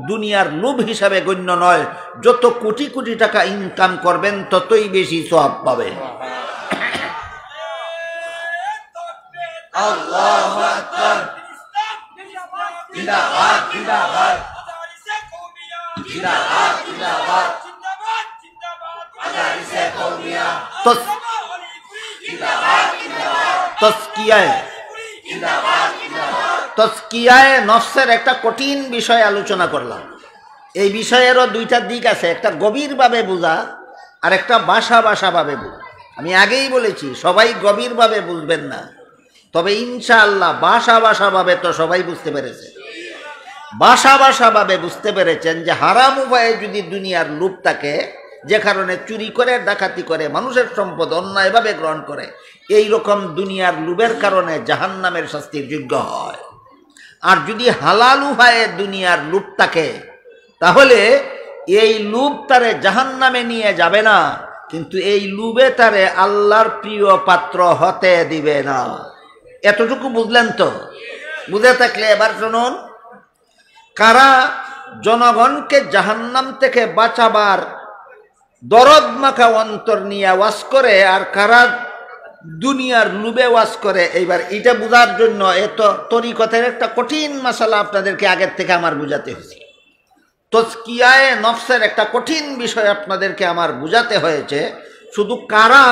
দুনিয়ার লোভ হিসাবে গণ্য নয়। যত কোটি কোটি টাকা ইনকাম করবেন ততই বেশি সওয়াব পাবেন। আল্লাহু আকবার। জিন্দাবাদ জিন্দাবাদ জিন্দাবাদ জিন্দাবাদ আদারিসে কওমিয়া তাজকিয়ায়ে নফসের একটা কঠিন বিষয় আলোচনা করলাম। এই বিষয়েরও দুইটা দিক আছে, একটা গভীরভাবে বোঝা আর একটা ভাষাভাবে বোঝা। আমি আগেই বলেছি সবাই গভীরভাবে বুঝবেন না, তবে ইনশাআল্লাহ ভাষাভাবে তো সবাই বুঝতে পেরেছে। ভাষাভাবে বুঝতে পেরেছেন যে হারাম উপায়ে যদি দুনিয়ার লোভ থাকে, যে কারণে চুরি করে ডাকাতি করে মানুষের সম্পদ অন্যায়ভাবে গ্রহণ করে, এই রকম দুনিয়ার লোভের কারণে জাহান্নামের শাস্তির যোগ্য হয়। আর যদি হালাল উপায়ে দুনিয়ার লোভ থাকে তাহলে এই লোভ তারে জাহান্নামে নিয়ে যাবে না, কিন্তু এই লোভে তারে আল্লাহর প্রিয় পাত্র হতে দিবে না। এতটুকু বুঝলেন তো? বুঝে থাকলে এবার শুনুন, কারা জনগণকে জাহান্নাম থেকে বাঁচাবার দরদ মাখা অন্তর নিয়ে ওয়াজ করে আর কারা দুনিয়ার লোভে ওয়াজ করে, এইবার এটা বোঝার জন্য এত তরিকতের একটা কঠিন মাসালা আপনাদেরকে আগের থেকে আমার বুঝাতে হয়েছে। তাজকিয়ায়ে নফসের একটা কঠিন বিষয় আপনাদেরকে আমার বুঝাতে হয়েছে। শুধু কারা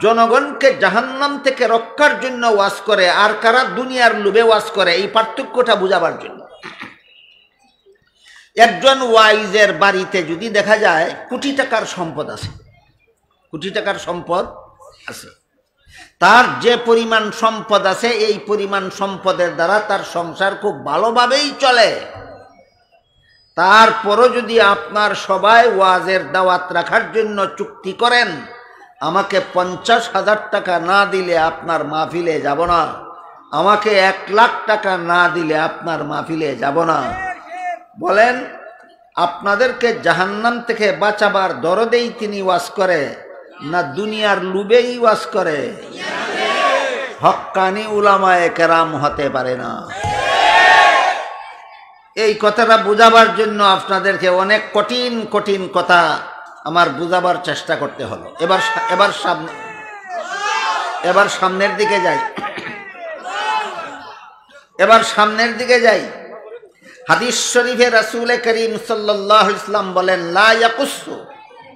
জনগণকে জাহান্নাম থেকে রক্ষার জন্য ওয়াজ করে আর কারা দুনিয়ার লোভে ওয়াজ করে, এই পার্থক্যটা বুঝাবার জন্য। একজন ওয়াইজের বাড়িতে যদি দেখা যায় কোটি টাকার সম্পদ আছে, কোটি টাকার সম্পদ আছে, তার যে পরিমাণ সম্পদ আছে এই পরিমাণ সম্পদের দ্বারা তার সংসার খুব ভালোভাবেই চলে, তারপরও যদি আপনার সবাই ওয়াজের দাওয়াত রাখার জন্য চুক্তি করেন আমাকে 50,000 টাকা না দিলে আপনার মাহফিলে যাব না, আমাকে 1 লাখ টাকা না দিলে আপনার মাহফিলে যাব না, বলেন আপনাদেরকে জাহান্নাম থেকে বাঁচাবার দরদেই তিনি ওয়াজ করে না দুনিয়ার লোভেই ওয়াজ করে? হক্কানি উলামায়ে কেরাম হতে পারে না। এই কথাটা বুঝাবার জন্য আপনাদেরকে অনেক কঠিন কঠিন কথা আমার বুঝাবার চেষ্টা করতে হলো। এবার সামনের দিকে যাই, হাদিস শরীফে রাসূল করিম সাল্লাল্লাহু আলাইহি ওয়াসাল্লাম বলেন, লা ইয়াকুসু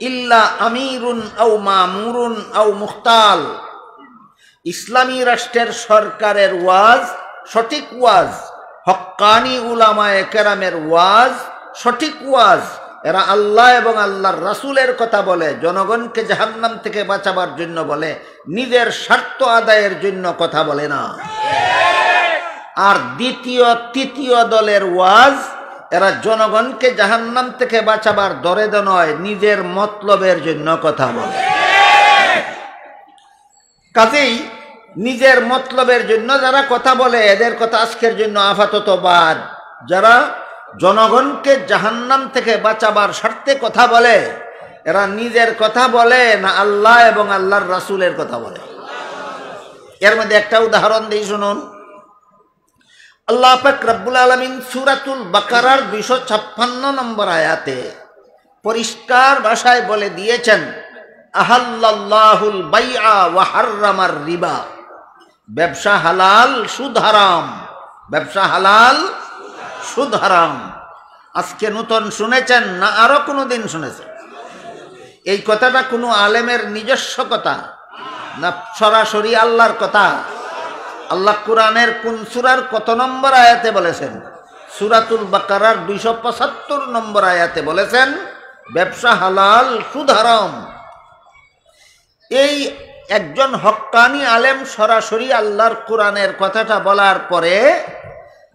ইল্লা আমিরুন আও মামুরুন আও মুখতাল। ইসলামী রাষ্ট্রের সরকারের ওয়াজ সঠিক ওয়াজ, হক্কানি উলামায়ে কেরামের ওয়াজ সঠিক ওয়াজ, এরা আল্লাহ এবং আল্লাহর রাসূলের কথা বলে, জনগণকে জাহান্নাম থেকে বাঁচাবার জন্য বলে, নিজের স্বার্থ আদায়ের জন্য কথা বলে না। আর দ্বিতীয় তৃতীয় দলের ওয়াজ, এরা জনগণকে জাহান্নাম থেকে বাঁচাবার দরেদে নয়, নিজের মতলবের জন্য কথা বলে। কাজেই নিজের মতলবের জন্য যারা কথা বলে, এদের কথা আজকের জন্য আপাতত বাদ। যারা জনগণকে জাহান্নাম থেকে বাঁচাবার স্বার্থে কথা বলে, এরা নিজের কথা বলে না আল্লাহ এবং আল্লাহর রাসূলের কথা বলে। এর মধ্যে একটা উদাহরণ দিই, শুনুন। আল্লাহ পাক রব্বুল আলামিন সূরাতুল বাকারার 256 নম্বর আয়াতে পরিষ্কার ভাষায় বলে দিয়েছেন, আহাল্লাল্লাহুল বাইআ ওয়া হাররামার রিবা। ব্যবসা হালাল, সুদ হারাম। ব্যবসা হালাল, সুদ হারাম। আজকে নতুন শুনেছেন না আরো কোনোদিন শুনেছেন? এই কথাটা কোনো আলেমের নিজস্ব কথা না সরাসরি আল্লাহর কথা? আল্লাহ কোরআনের কোন সূরার কত নম্বর আয়াতে বলেছেন? সূরাতুল বাকারার 275 নম্বর আয়াতে বলেছেন ব্যবসা হালাল, সুদ হারাম। এই একজন হক্কানি আলেম সরাসরি আল্লাহর কোরআনের কথাটা বলার পরে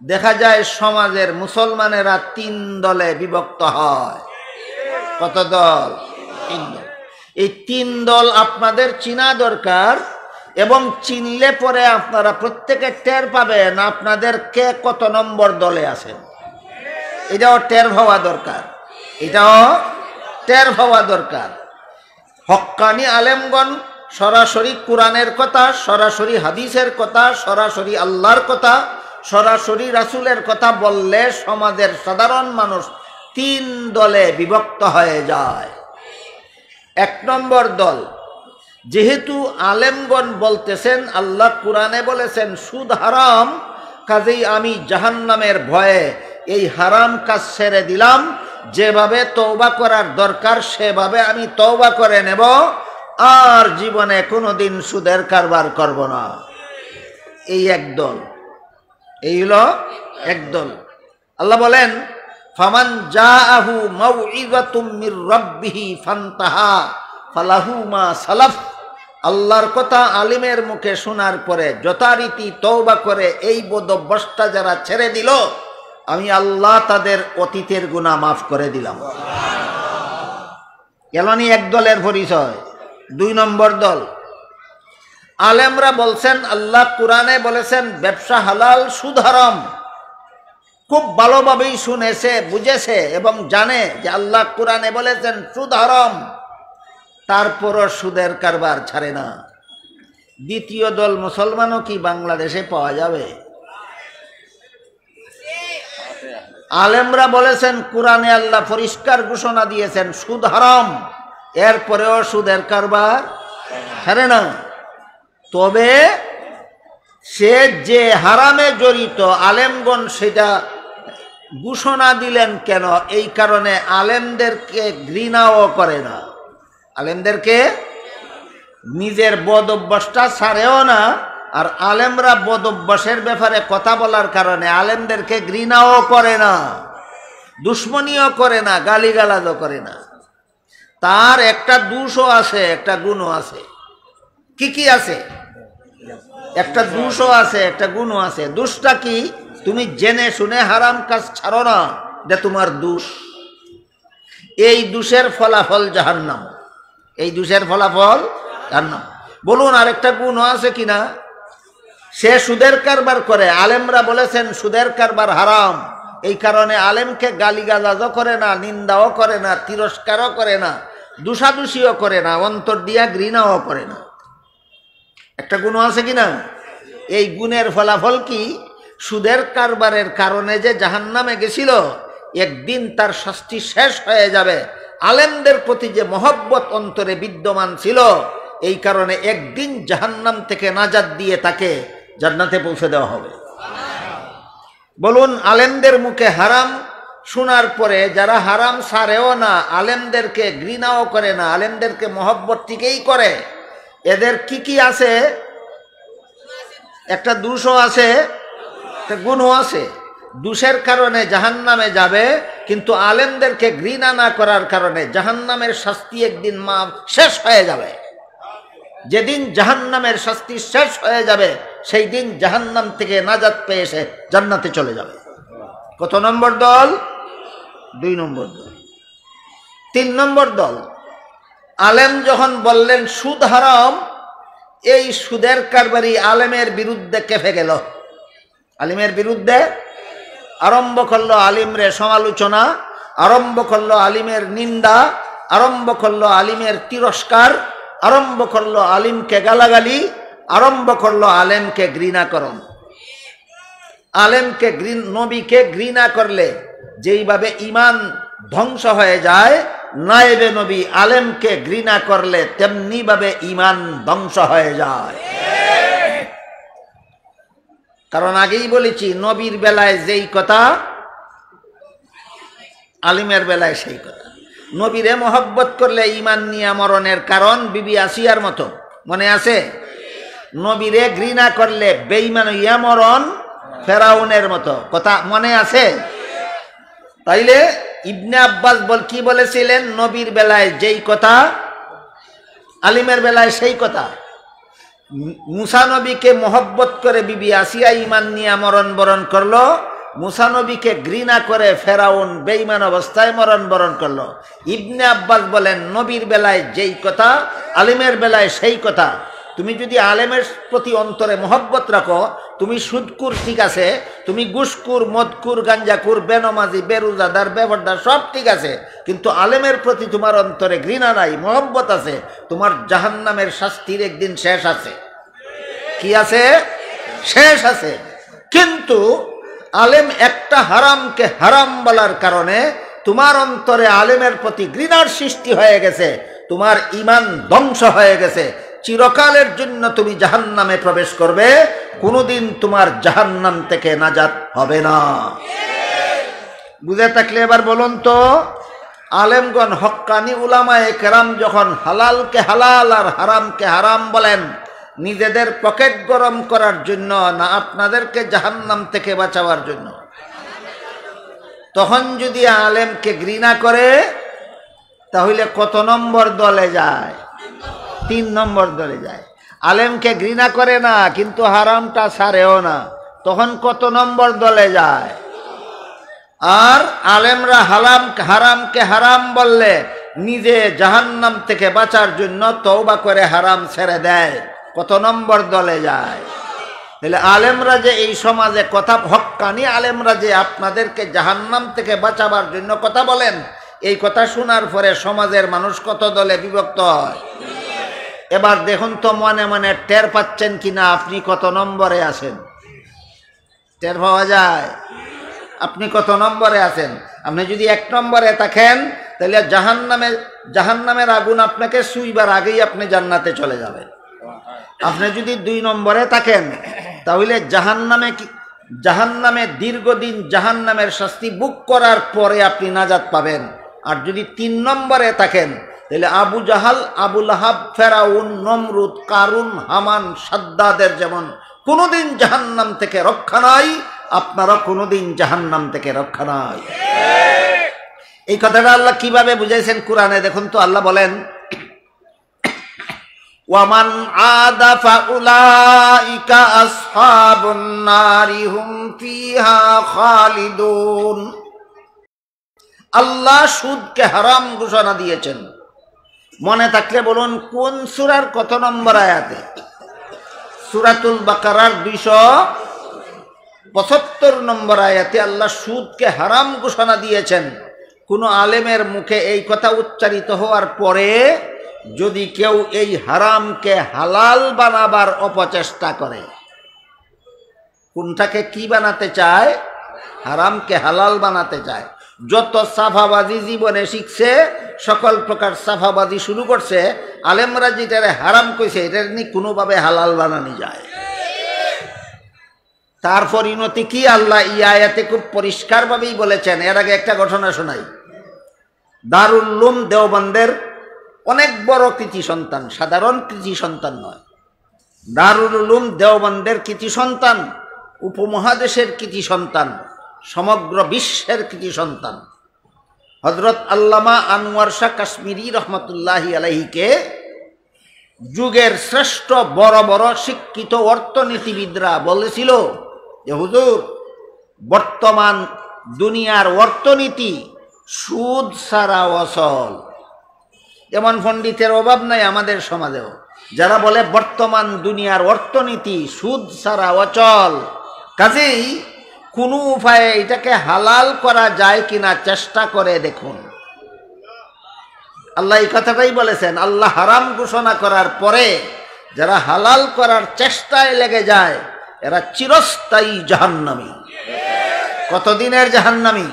দেখা যায় সমাজের মুসলমানেরা 3 দলে বিভক্ত হয়। কত দল? 3 দল। এই 3 দল আপনাদের চিনা দরকার, এবং চিনলে পরে আপনারা প্রত্যেকে টের পাবেন আপনাদের কে কত নম্বর দলে আছেন। এটাও টের হওয়া দরকার, এটাও টের হওয়া দরকার। হক্কানি আলেমগণ সরাসরি কোরআনের কথা, সরাসরি হাদিসের কথা, সরাসরি আল্লাহর কথা, সরাসরি রাসূলের কথা বললে সমাজের সাধারণ মানুষ 3 দলে বিভক্ত হয়ে যায়। 1 নম্বর দল, যেহেতু আলেমগণ বলতেছেন আল্লাহ কোরআনে বলেছেন সুদ হারাম, কাজেই আমি জাহান্নামের ভয়ে এই হারাম কাজ ছেড়ে দিলাম, যেভাবে তওবা করার দরকার সেভাবে আমি তওবা করে নেব, আর জীবনে কোনোদিন সুদের কারবার করব না। এই একদল, এই হলো একদল। আল্লাহ বলেন ফামান জাআহু মাউইযাতুম মির রাব্বিহি ফান্তাহা ফালাহু মা সালাফ। আল্লাহর কথা আলিমের মুখে শোনার পরে যথারীতি তওবা করে এই বদভ্যস্তা যারা ছেড়ে দিল, আমি আল্লাহ তাদের অতীতের গুনাহ মাফ করে দিলাম। এলানি এক দলের পরিচয়। 2 নম্বর দল, আলেমরা বলছেন আল্লাহ কোরআনে বলেছেন ব্যবসা হালাল, সুদ হারাম। খুব ভালোভাবেই শুনেছে, বুঝেছে এবং জানে যে আল্লাহ কোরআনে বলেছেন সুদ হারাম, তারপরও সুদের কারবার ছাড়ে না। দ্বিতীয় দল মুসলমানও কি বাংলাদেশে পাওয়া যাবে? আলেমরা বলেছেন কোরআনে আল্লাহ পরিষ্কার ঘোষণা দিয়েছেন সুদ হারাম, এরপরেও সুদের কারবার ছাড়ে না। তবে সে যে হারামে জড়িত, আলেমগণ সেটা ঘোষণা দিলেন কেন? এই কারণে আলেমদেরকে ঘৃণাও করে না, আলেমদেরকে নিজের বদ অভ্যাসটা ছাড়েও না। আর আলেমরা বদ অভ্যাসের ব্যাপারে কথা বলার কারণে আলেমদেরকে ঘৃণাও করে না, দুশ্মনীও করে না, গালিগালাজও করে না। তার একটা দোষও আছে, একটা গুণও আছে। কি কি আছে? একটা দোষও আছে, একটা গুণও আছে। দোষটা কি? তুমি জেনে শুনে হারাম কাজ ছাড়ো না, এটা তোমার দোষ। এই দোষের ফলাফল জাহান্নাম, এই দোষের ফলাফল জাহান্নাম। বলুন আরেকটা গুণও আছে কিনা? সে সুদের কারবার করে, আলেমরা বলেছেন সুদের কারবার হারাম, এই কারণে আলেমকে গালিগালাজও করে না, নিন্দাও করে না, তিরস্কারও করে না, দোষাদোষিও করে না, অন্তর দিয়া ঘৃণাও করে না। একটা গুণ আছে কিনা? এই গুণের ফলাফল কি? সুদের কারবারের কারণে যে জাহান্নামে গেছিল, একদিন তার শাস্তি শেষ হয়ে যাবে। আলেমদের প্রতি যে মহব্বত অন্তরে বিদ্যমান ছিল, এই কারণে একদিন জাহান্নাম থেকে নাজাত দিয়ে তাকে জান্নাতে পৌঁছে দেওয়া হবে। বলুন আলেমদের মুখে হারাম শোনার পরে যারা হারাম ছাড়েও না, আলেমদেরকে ঘৃণাও করে না, আলেমদেরকে মহব্বত থেকেই করে, এদের কি কি আছে? একটা দোষও আছে, একটা গুণও আছে। দোষের কারণে জাহান্নামে যাবে, কিন্তু আলেমদেরকে ঘৃণা না করার কারণে জাহান্নামের শাস্তি একদিন শেষ হয়ে যাবে। যেদিন জাহান্নামের শাস্তি শেষ হয়ে যাবে সেই দিন জাহান্নাম থেকে নাজাত পেয়ে এসে জান্নাতে চলে যাবে। কত নম্বর দল? 2 নম্বর দল। 3 নম্বর দল, আলেম যখন বললেন সুদ হারাম, এই সুদের কারবারি আলেমের বিরুদ্ধে কেঁপে গেল। আলিমের বিরুদ্ধে আরম্ভ করলো আলিমরে সমালোচনা, আরম্ভ করলো আলিমের নিন্দা, আরম্ভ করলো আলিমের তিরস্কার, আরম্ভ করলো আলিমকে গালাগালি, আরম্ভ করলো আলেমকে ঘৃণাকরণ। আলেমকে নবীকে ঘৃণা করলে যেইভাবে ঈমান ধ্বংস হয়ে যায়, নায়েবে নবী আলেমকে ঘৃণা করলে তেমনি ভাবে ঈমান ধ্বংস হয়ে যায়। কারণ আগেই বলেছি, নবীর বেলায় যেই কথা আলিমের বেলায় সেই কথা। নবীরে মহব্বত করলে ঈমান নিয়ে মরণের কারণ বিবি আসিয়ার মতো, মনে আছে? নবীরে ঘৃণা করলে বেঈমান হইয়া মরণ ফেরাউনের মতো, কথা মনে আছে? তাইলে ইবনে আব্বাস কি বলেছিলেন? নবীর বেলায় যেই কথা আলিমের বেলায় সেই কথা। মুসা নবীকে মহব্বত করে বিবি আসিয়া ঈমান নিয়ে মরণ বরণ করলো, মুসা নবীকে ঘৃণা করে ফেরাউন বেঈমান অবস্থায় মরণ বরণ করলো। ইবনে আব্বাস বলেন, নবীর বেলায় যেই কথা আলিমের বেলায় সেই কথা। তুমি যদি আলেমের প্রতি অন্তরে মহব্বত রাখো, তুমি সুদকুর ঠিক আছে, তুমি ঘুষকুর, মদকুর, গাঞ্জাকুর, বেনমাজি, বেরোজাদার, বেপরদার সব ঠিক আছে, কিন্তু আলেমের প্রতি তোমার অন্তরে ঘৃণা নাই, মহব্বত আছে, তোমার জাহান্নামের শাস্তির একদিন শেষ আছে। কি আছে? শেষ আছে। কিন্তু আলেম একটা হারামকে হারাম বলার কারণে তোমার অন্তরে আলেমের প্রতি ঘৃণার সৃষ্টি হয়ে গেছে, তোমার ঈমান ধ্বংস হয়ে গেছে, চিরকালের জন্য তুমি জাহান্নামে প্রবেশ করবে, কোনোদিন তোমার জাহান্নাম থেকে নাজাত হবে না। বুঝে থাকলে এবার বলুন তো, আলেমগণ হক্কানি উলামায়ে কেরাম যখন হালালকে হালাল আর হারামকে হারাম বলেন, নিজেদের পকেট গরম করার জন্য না আপনাদেরকে জাহান্নাম থেকে বাঁচাবার জন্য, তখন যদি আলেমকে ঘৃণা করে তাহলে কত নম্বর দলে যায়? 3 নম্বর দলে যায়। আলেমকে ঘৃণা করে না কিন্তু হারামটা ছাড়েও না, তখন কত নম্বর দলে যায়? আর আলেমরা হারামকে হারাম বললে নিজে জাহান্নাম থেকে বাঁচার জন্য তওবা করে হারাম ছেড়ে দেয়, কত নম্বর দলে যায়? তাহলে আলেমরা যে এই সমাজে কথা, হক্কানি আলেমরা যে আপনাদেরকে জাহান্নাম থেকে বাঁচাবার জন্য কথা বলেন, এই কথা শোনার পরে সমাজের মানুষ কত দলে বিভক্ত হয়। এবার দেখুন তো মনে মনে টের পাচ্ছেন কিনা আপনি কত নম্বরে আছেন? টের পাওয়া যায় আপনি কত নম্বরে আছেন। আপনি যদি 1 নম্বরে থাকেন তাহলে জাহান্নামের আগুন আপনাকে ছুঁইবার আগেই আপনি জান্নাতে চলে যাবেন। আপনি যদি 2 নম্বরে থাকেন তাহলে জাহান্নামে দীর্ঘদিন জাহান্নামের শাস্তি ভোগ করার পরে আপনি নাজাত পাবেন। আর যদি 3 নম্বরে থাকেন তাহলে আবু জাহাল, আবু লাহাব, ফেরাউন, নমরুদ, কারুন, হামান, সাদ্দাদের যেমন কোনোদিন জাহান্নাম থেকে রক্ষা নাই, আপনারা কোনোদিন জাহান্নাম থেকে রক্ষা নাই। এই কথাটা আল্লাহ কিভাবে বুঝাইছেন কোরআনে দেখুন তো। আল্লাহ বলেন, ওয়ামান আদা ফাউলাইকা আসহাবুন নারি হুম ফিহা খালিদুন। আল্লাহ সুদকে হারাম ঘোষণা দিয়েছেন। মনে থাকলে বলুন কোন সূরার কত নম্বর আয়াতে? সূরাতুল বাকারার 275 নম্বর আয়াতে আল্লাহ সুদকে হারাম ঘোষণা দিয়েছেন। কোন আলেমের মুখে এই কথা উচ্চারিত হওয়ার পরে যদি কেউ এই হারামকে হালাল বানাবার অপচেষ্টা করে, কোনটাকে কি বানাতে চায়? হারামকে হালাল বানাতে চায়। যত সাফাবাজি জীবনে শিখছে, সকল প্রকার সাফাবাজি শুরু করছে, আলেমরা যেটারে হারাম কইছে এটার নি কোনোভাবে হালাল বানানো যায়। তার পরিণতি কি আল্লাহ এই আয়াতে খুব পরিষ্কারভাবেই বলেছেন। এর আগে একটা ঘটনা শোনাই। দারুল উলুম দেওবন্দের অনেক বড় কৃতি সন্তান, সাধারণ কৃতি সন্তান নয়। দারুল উলুম দেওবন্দের কৃতি সন্তান, উপমহাদেশের কৃতি সন্তান, সমগ্র বিশ্বের কৃতি সন্তান হযরত আল্লামা আনোয়ার শাহ কাশ্মীরি রহমতুল্লাহি আলাইহিকে যুগের শ্রেষ্ঠ বড় বড় শিক্ষিত অর্থনীতিবিদরা বলেছিল যে হুজুর, বর্তমান দুনিয়ার অর্থনীতি সুদ ছাড়া অচল। এমন পণ্ডিতের অভাব নাই আমাদের সমাজেও, যারা বলে বর্তমান দুনিয়ার অর্থনীতি সুদ ছাড়া অচল। কাজেই কোনো উপায়ে এটাকে হালাল করা যায় কিনা চেষ্টা করে দেখুন। আল্লাহ এই কথাটাই বলেছেন, আল্লাহ হারাম ঘোষণা করার পরে যারা হালাল করার চেষ্টায় লেগে যায় এরা চিরস্থায়ী জাহান্নামী। কতদিনের জাহান্নামী?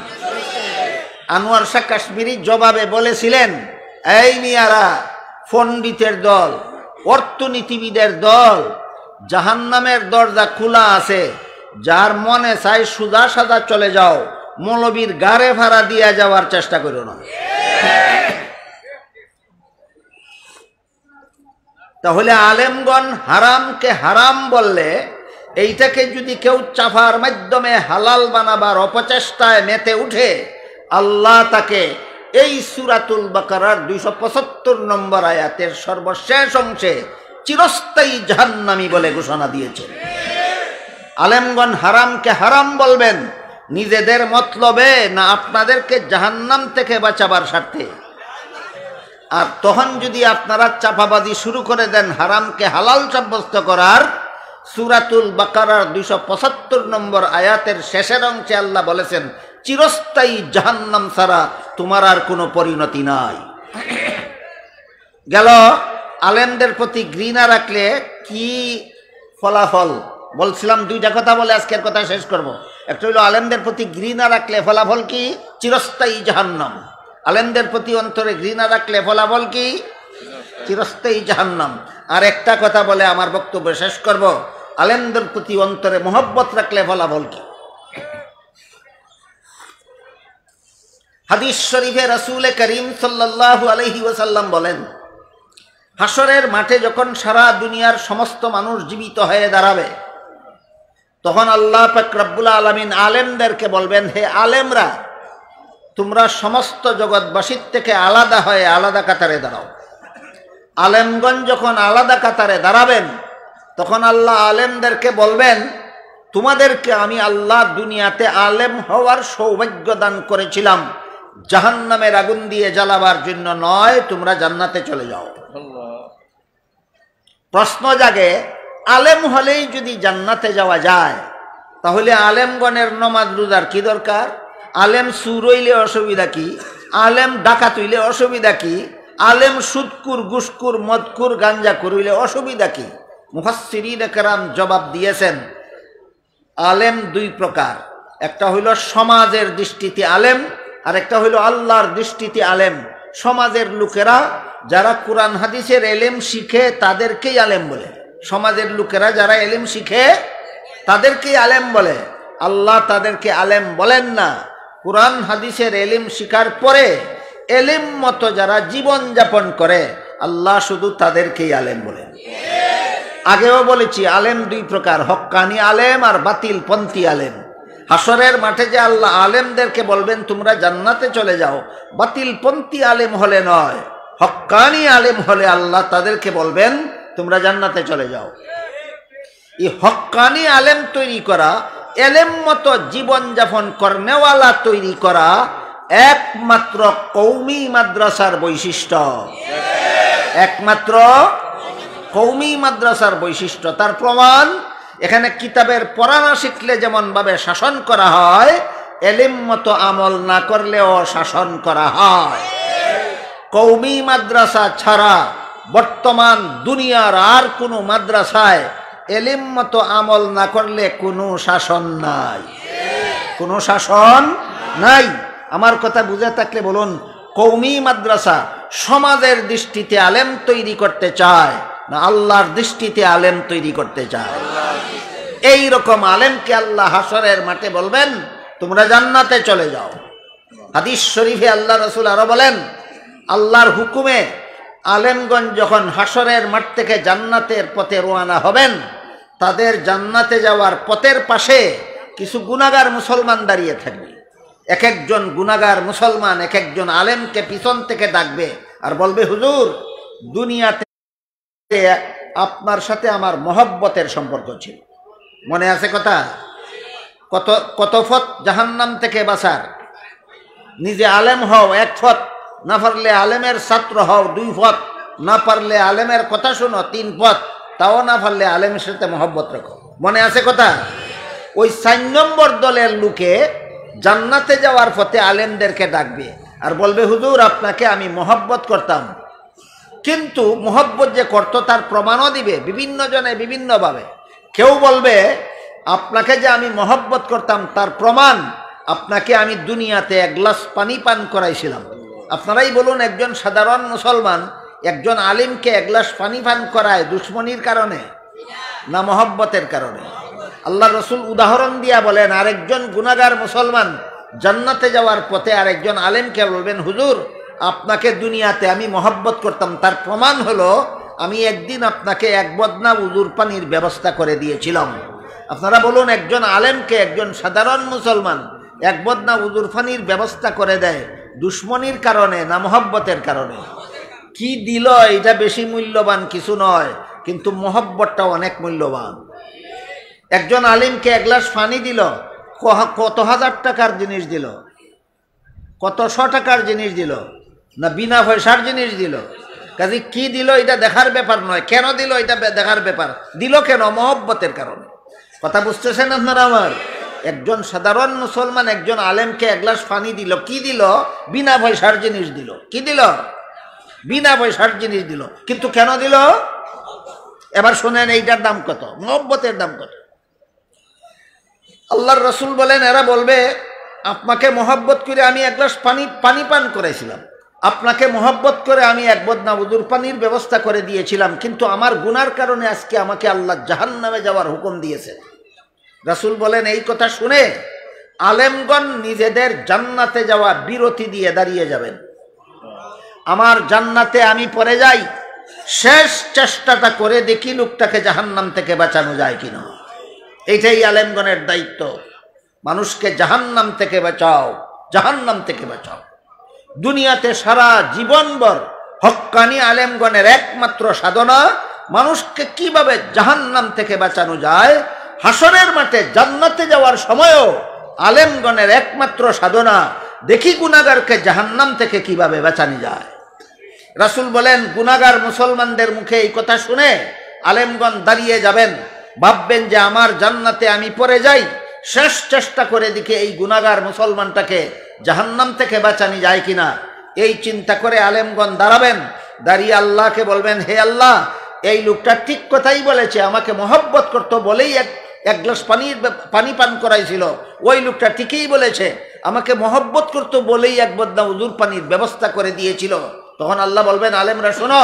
আনোয়ার শাহ কাশ্মীরি জবাবে বলেছিলেন, এই মিয়ারা, পণ্ডিতের দল, অর্থনীতিবিদের দল, জাহান্নামের দরজা খোলা আছে, যার মনে চাই সুদা সাদা চলে যাও, মৌলবীর গাড়ে ভাড়া দিয়ে যাওয়ার চেষ্টা করো না। তাহলে আলেমগণ হারামকে হারাম বললে এইটাকে যদি কেউ চাফার মাধ্যমে হালাল বানাবার অপচেষ্টায় মেতে উঠে, আল্লাহ তাকে এই সূরাতুল বাকারার 275 নম্বর আয়াতের সর্বশেষ অংশে চিরস্থায়ী জাহান্নামী বলে ঘোষণা দিয়েছে। আলেমগণ হারামকে হারাম বলবেন নিজেদের মতলবে না আপনাদেরকে জাহান্নাম থেকে বাঁচাবার স্বার্থে? আর তখন যদি আপনারা চাপাবাজি শুরু করে দেন হারামকে হালাল সাব্যস্ত করার, সূরাতুল বাকারার 275 নম্বর আয়াতের শেষের অংশে আল্লাহ বলেছেন, চিরস্থায়ী জাহান্নাম ছাড়া তোমার আর কোনো পরিণতি নাই। গেল আলেমদের প্রতি ঘৃণা রাখলে কি ফলাফল? বলছিলাম দুইটা কথা বলে আজকের কথা শেষ করব। একটা হইল আলেমদের প্রতি ঘৃণা রাখলে ফলাফল কি? চিরস্থায়ী জাহান্নাম। আলেমদের প্রতি অন্তরে ঘৃণা রাখলে ফলাফল কি? চিরস্থায়ী জাহান্নাম। আর একটা কথা বলে আমার বক্তব্য শেষ করব, আলেমদের প্রতি অন্তরে মোহব্বত রাখলে ফলাফল কি? হাদিস শরীফে রাসূল করিম সাল্লাল্লাহু আলাইহি ওয়াসাল্লাম বলেন, হাসরের মাঠে যখন সারা দুনিয়ার সমস্ত মানুষ জীবিত হয়ে দাঁড়াবে, তখন আল্লাহ পাক রব্বুল আলামিন আলেমদেরকে বলবেন, হে আলেমরা, তোমরা সমস্ত জগৎবাসীর থেকে আলাদা হয়ে আলাদা কাতারে দাঁড়াও। আলেমগণ যখন আলাদা কাতারে দাঁড়াবেন, তখন আল্লাহ আলেমদেরকে বলবেন, তোমাদেরকে আমি আল্লাহ দুনিয়াতে আলেম হওয়ার সৌভাগ্য দান করেছিলাম, জাহান্নামের আগুন দিয়ে জ্বালাবার জন্য নয়, তোমরা জান্নাতে চলে যাও। প্রশ্ন জাগে, আলেম হলেই যদি জান্নাতে যাওয়া যায়, তাহলে আলেমগণের নমাজ রোজার কি দরকার? আলেম সুর হইলে অসুবিধা কি? আলেম ডাকাত হইলে অসুবিধা কি? আলেম সুদকুর, ঘুষকুর, মদকুর, গাঞ্জাকুর হইলে অসুবিধা কি? মুফাসসিরিনে কেরাম জবাব দিয়েছেন, আলেম দুই প্রকার। একটা হইল সমাজের দৃষ্টিতে আলেম, আর একটা হইল আল্লাহর দৃষ্টিতে আলেম। সমাজের লোকেরা যারা কোরআন হাদিসের এলেম শিখে তাদেরকেই আলেম বলে। সমাজের লোকেরা যারা এলেম শিখে তাদেরকেই আলেম বলে। আল্লাহ তাদেরকে আলেম বলেন না। কোরআন হাদিসের এলেম শিখার পরে এলেম মতো যারা জীবন যাপন করে, আল্লাহ শুধু তাদেরকেই আলেম বলেন। আগেও বলেছি, আলেম দুই প্রকার, হক্কানি আলেম আর বাতিল পন্থী আলেম। হাসরের মাঠে যে আল্লাহ আলেমদেরকে বলবেন তোমরা জান্নাতে চলে যাও, বাতিল পন্থী আলেম হলে নয়, হক্কানি আলেম হলে আল্লাহ তাদেরকে বলবেন তোমরা জান্নাতে চলে যাও। এই হক্কানি আলেম তৈরি করা, এলেম মতো জীবন যাপন করনেওয়ালা তৈরি করা একমাত্র কওমি মাদ্রাসার বৈশিষ্ট্য। একমাত্র কওমি মাদ্রাসার বৈশিষ্ট্য। তার প্রমাণ, এখানে কিতাবের পড়া না শিখলে যেমন ভাবে শাসন করা হয়, এলেম মতো আমল না করলেও শাসন করা হয়। কওমি মাদ্রাসা ছাড়া বর্তমান দুনিয়ার আর কোনো মাদ্রাসায় এলেম মতো আমল না করলে কোনো শাসন নাই, কোনো শাসন নাই। আমার কথা বুঝে থাকলে বলুন, কওমি মাদ্রাসা সমাজের দৃষ্টিতে আলেম তৈরি করতে চায় না আল্লাহর দৃষ্টিতে আলেম তৈরি করতে চায়? এই রকম আলেমকে আল্লাহ হাসরের মাঠে বলবেন তোমরা জান্নাতে চলে যাও। হাদিস শরীফে আল্লাহ রাসূল আরো বলেন, আল্লাহর হুকুমে আলেমগণ যখন হাসরের মাঠ থেকে জান্নাতের পথে রওনা হবেন, তাদের জান্নাতে যাওয়ার পথের পাশে কিছু গুনাহগার মুসলমান দাঁড়িয়ে থাকবে। এক একজন গুনাহগার মুসলমান এক একজন আলেমকে পিছন থেকে ডাকবে আর বলবে, হুজুর, দুনিয়াতে আপনার সাথে আমার মহব্বতের সম্পর্ক ছিল, মনে আছে কথা? কত কত ফত জাহান্নাম থেকে বাঁচার। নিজে আলেম হও 1 ফত, না পারলে আলেমের ছাত্র হও 2 ফত, না পারলে আলেমের কথা শোনো 3 ফত, তাও না পারলে আলেমের সাথে মহব্বত রাখো, মনে আছে কথা? ওই 4 নম্বর দলের লোকে জান্নাতে যাওয়ার পথে আলেমদেরকে ডাকবে আর বলবে, হুজুর, আপনাকে আমি মহব্বত করতাম। কিন্তু মহব্বত যে করতো তার প্রমাণও দিবে বিভিন্ন জনে বিভিন্নভাবে। কেউ বলবে, আপনাকে যে আমি মহব্বত করতাম তার প্রমাণ, আপনাকে আমি দুনিয়াতে 1 গ্লাস পানি পান করাইছিলাম। আপনারাই বলুন, একজন সাধারণ মুসলমান একজন আলিমকে 1 গ্লাস পানি পান করায় দুশ্মনির কারণে না মহব্বতের কারণে? আল্লাহ রসুল উদাহরণ দিয়া বলেন, আরেকজন গুনাহগার মুসলমান জান্নাতে যাওয়ার পথে আরেকজন আলেমকে বলবেন, হুজুর, আপনাকে দুনিয়াতে আমি মহব্বত করতাম, তার প্রমাণ হলো আমি একদিন আপনাকে 1 বদনা উজুর পানির ব্যবস্থা করে দিয়েছিলাম। আপনারা বলুন, একজন আলেমকে একজন সাধারণ মুসলমান 1 বদনা উজুর পানির ব্যবস্থা করে দেয় দুশ্মনির কারণে না মহব্বতের কারণে? কি দিল এটা বেশি মূল্যবান কিছু নয়, কিন্তু মহব্বতটা অনেক মূল্যবান। একজন আলিমকে 1 গ্লাস পানি দিল, কত হাজার টাকার জিনিস দিল, কত 100 টাকার জিনিস দিল, না বিনা পয়সার জিনিস দিল? কাজে কি দিল এটা দেখার ব্যাপার নয়, কেন দিল এটা দেখার ব্যাপার। দিল কেন? মহব্বতের কারণে। কথা বুঝতেছেন আপনারা আমার? একজন সাধারণ মুসলমান একজন আলেমকে 1 গ্লাস পানি দিল, কি দিল? বিনা পয়সার জিনিস দিল। কি দিল? বিনা পয়সার জিনিস দিল। কিন্তু কেন দিল? এবার শুনেন, এইটার দাম কত, মহব্বতের দাম কত। আল্লাহর রসুল বলেন, এরা বলবে, আপনাকে মহব্বত করে আমি 1 গ্লাস পানি পান করেছিলাম, আপনাকে মহব্বত করে আমি 1 বদনা উজুর পানির ব্যবস্থা করে দিয়েছিলাম, কিন্তু আমার গুনার কারণে আজকে আমাকে আল্লাহ জাহান্নামে যাওয়ার হুকুম দিয়েছে। রাসূল বলেন, এই কথা শুনে আলেমগণ নিজেদের জান্নাতে যাওয়া বিরতি দিয়ে দাঁড়িয়ে যাবেন। আমার জান্নাতে আমি পড়ে যাই, শেষ চেষ্টাটা করে দেখি লোকটাকে জাহান্নাম থেকে বাঁচানো যায় কিনা। এইটাই আলেমগণের দায়িত্ব। মানুষকে জাহান্নাম থেকে বাঁচাও, জাহান্নাম থেকে বাঁচাও। দুনিয়াতে সারা জীবনভর হক্কানি আলেমগণের একমাত্র সাধনা মানুষকে কিভাবে জাহান্নাম থেকে বাঁচানো যায়। হাসরের মাঠে জান্নাতে যাওয়ার সময়ও আলেমগণের একমাত্র সাধনা দেখি গুনাহগারকে জাহান্নাম থেকে কিভাবে বাঁচানো যায়। রাসূল বলেন, গুনাহগার মুসলমানদের মুখে এই কথা শুনে আলেমগণ দাঁড়িয়ে যাবেন, ভাববেন যে আমার জান্নাতে আমি পড়ে যাই, শেষ চেষ্টা করে দিকে এই গুনাহগার মুসলমানটাকে জাহান্নাম থেকে বাঁচানো যায় কিনা। এই চিন্তা করে আলেমগণ দাঁড়াবেন, দাঁড়িয়ে আল্লাহকে বলবেন, হে আল্লাহ, এই লোকটা ঠিক কথাই বলেছে, আমাকে মহব্বত করতো বলেই 1 গ্লাস পানি পান করাইছিল। ওই লোকটা ঠিকই বলেছে, আমাকে মহব্বত করতো বলেই 1 বদনা উজুর পানির ব্যবস্থা করে দিয়েছিল। তখন আল্লাহ বলবেন, আলেমরা শোনো,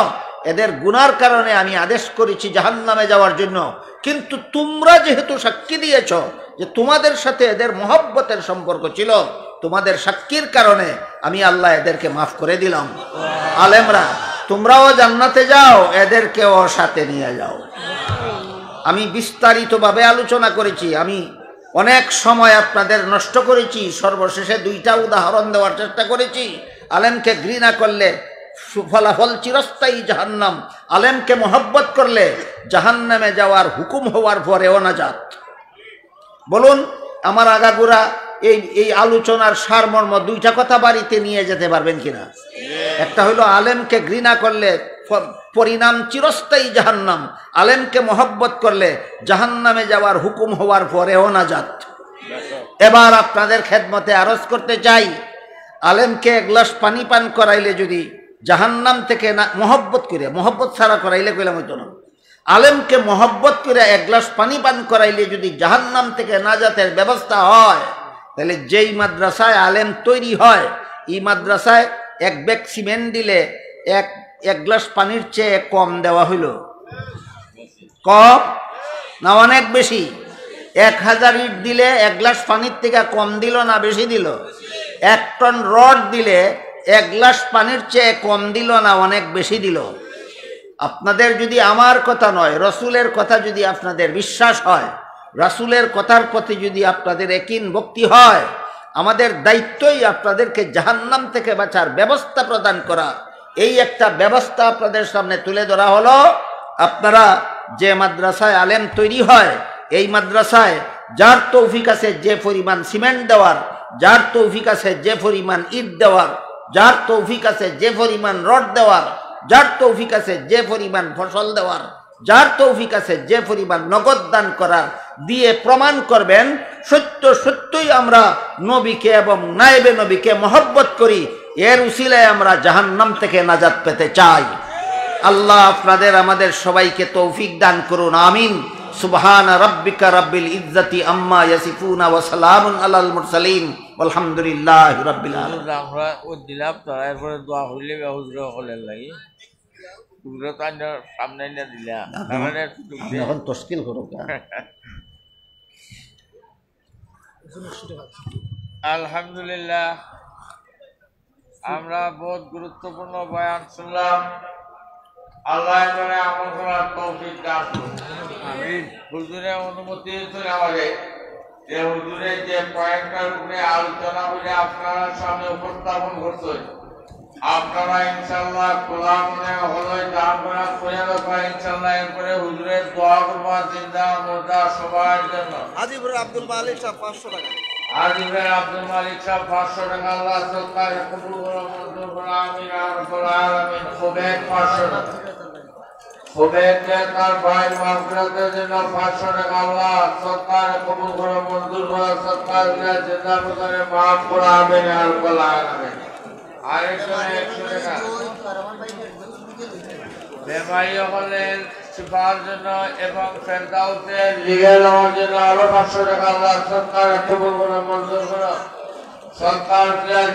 এদের গুনার কারণে আমি আদেশ করেছি জাহান্নামে যাওয়ার জন্য, কিন্তু তোমরা যেহেতু সাক্ষী দিয়েছ যে তোমাদের সাথে এদের মহব্বতের সম্পর্ক ছিল, তোমাদের সাক্ষীর কারণে আমি আল্লাহ এদেরকে মাফ করে দিলাম। আলেমরা, তোমরাও জান্নাতে যাও, এদেরকেও সাথে নিয়ে যাও। আমি বিস্তারিতভাবে আলোচনা করেছি, আমি অনেক সময় আপনাদের নষ্ট করেছি, সর্বশেষে 2টা উদাহরণ দেওয়ার চেষ্টা করেছি। আলেমকে ঘৃণা করলে ফলাফল চিরস্থায়ী জাহান্নাম, আলেমকে মহব্বত করলে জাহান্নামে যাওয়ার হুকুম হওয়ার পরেও নাজাত। বলুন, আমার আগাগোড়া এই আলোচনার সারমর্ম 2টা কথা বাড়িতে নিয়ে যেতে পারবেন কিনা? একটা হলো আলেমকে ঘৃণা করলে পরিণাম চিরস্থায়ী জাহান্নাম, আলেমকে মহব্বত করলে জাহান্নামে যাওয়ার হুকুম হওয়ার পরেও নাজাত। এবার আপনাদের খেদমতে আরজ করতে চাই, আলেমকে 1 গ্লাস পানি পান করাইলে যদি জাহান্নাম থেকে না মহব্বত করে, মহব্বত ছাড়া করাইলে কইলাম হইতো না, আলেমকে মহব্বত করে 1 গ্লাস পানি পান করাইলে যদি জাহান্নাম থেকে নাজাতের ব্যবস্থা হয়, তাহলে যেই মাদ্রাসায় আলেম তৈরি হয়, এই মাদ্রাসায় 1 ব্যাগ সিমেন্ট দিলে 1 গ্লাস পানির চেয়ে কম দেওয়া হইল। কম না অনেক বেশি? 1000 ইট দিলে 1 গ্লাস পানির থেকে কম দিল না বেশি দিল? 1 টন রড দিলে 1 গ্লাস পানির চেয়ে কম দিল না অনেক বেশি দিল? আপনাদের যদি আমার কথা নয়, রসুলের কথা যদি আপনাদের বিশ্বাস হয়, রাসূলের কথার প্রতি যদি আপনাদের একীন ভক্তি হয়, আমাদের দায়িত্বই আপনাদেরকে জাহান্নাম থেকে বাঁচার ব্যবস্থা প্রদান করা। এই একটা ব্যবস্থা আপনাদের সামনে তুলে ধরা হলো। আপনারা যে মাদ্রাসায় আলেম তৈরি হয়, এই মাদ্রাসায় যার তৌফিক আছে যে পরিমাণ সিমেন্ট দেওয়ার, যার তৌফিক আছে যে পরিমাণ ইট দেওয়ার, যার তৌফিক আছে যে পরিমাণ রড দেওয়ার, যার তৌফিক আছে যে পরিমাণ ফসল দেওয়ার, যার তৌফিক আছে যে পরিমাণ নগদ দান করার, দিয়ে প্রমাণ করবেন সত্য সত্যই আমরা নবীকে এবং নায়েবে নবীকে মহব্বত করি, এর উসিলায় আমরা জাহান্নাম থেকে নাজাত পেতে চাই। আল্লাহ আপনাদের আমাদের সবাইকে তৌফিক দান করুন, আমিন। সুবহানা রাব্বিকা রাব্বিল ইজ্জাতি আম্মা ইয়াসিফুনা ওয়া সালামুন আলাল মুরসালিন আলহামদুলিল্লাহি রাব্বিল আলামিন। আমরা ও দিলাম তার এরপরে দোয়া হইলে হুজুর হলেন লাগি হুজুর তো সামনে না দিলা আমাদের এখন তশকিল করো। আলহামদুলিল্লাহ আমরা বহুত গুরুত্বপূর্ণ বয়ান শুনলাম। আল্লাহ করে আমল করার তৌফিক দান করুন, আমিন। হুজুরের অনুমতি দিয়েছেন আমাকে যে হুজুরের যে পয়েন্টের উপরে আলোচনা করে আপনারা সামনে উপস্থাপন করছেন, আপনারা ইনশাআল্লাহ খোলা মনে হলো দান করা করে দেওয়া ইনশাআল্লাহ। এরপরে হুজুরের দোয়া করবা জিন্দা মুর্দা সবার জন্য। আজিবুর আব্দুল মালিক সাহেব 500 টাকা। আজিবুর আব্দুল মালিক সাহেব 500 টাকা। আল্লাহ সরকার কবুল করো, মঞ্জুর করো, আমিন আর রাব্বুল আলামিন। খুবেক 500 টাকা। খুবেক তার ভাই মাগফিরাতের জন্য 500 টাকা। আল্লাহ সরকার কবুল করো, মঞ্জুর করো, সরকার জিন্দা মুর্দারে মাফ করো, আমিন আর রাব্বুল আলামিন। আরেকজন 100 টাকা। বেমাই হলেন শিফার জন্য এবং ফেরদাউসের লিগেল হওয়ার জন্য আরো 500 টাকা। আল্লাহ সরকার কবুল করো, মঞ্জুর করো, সরকার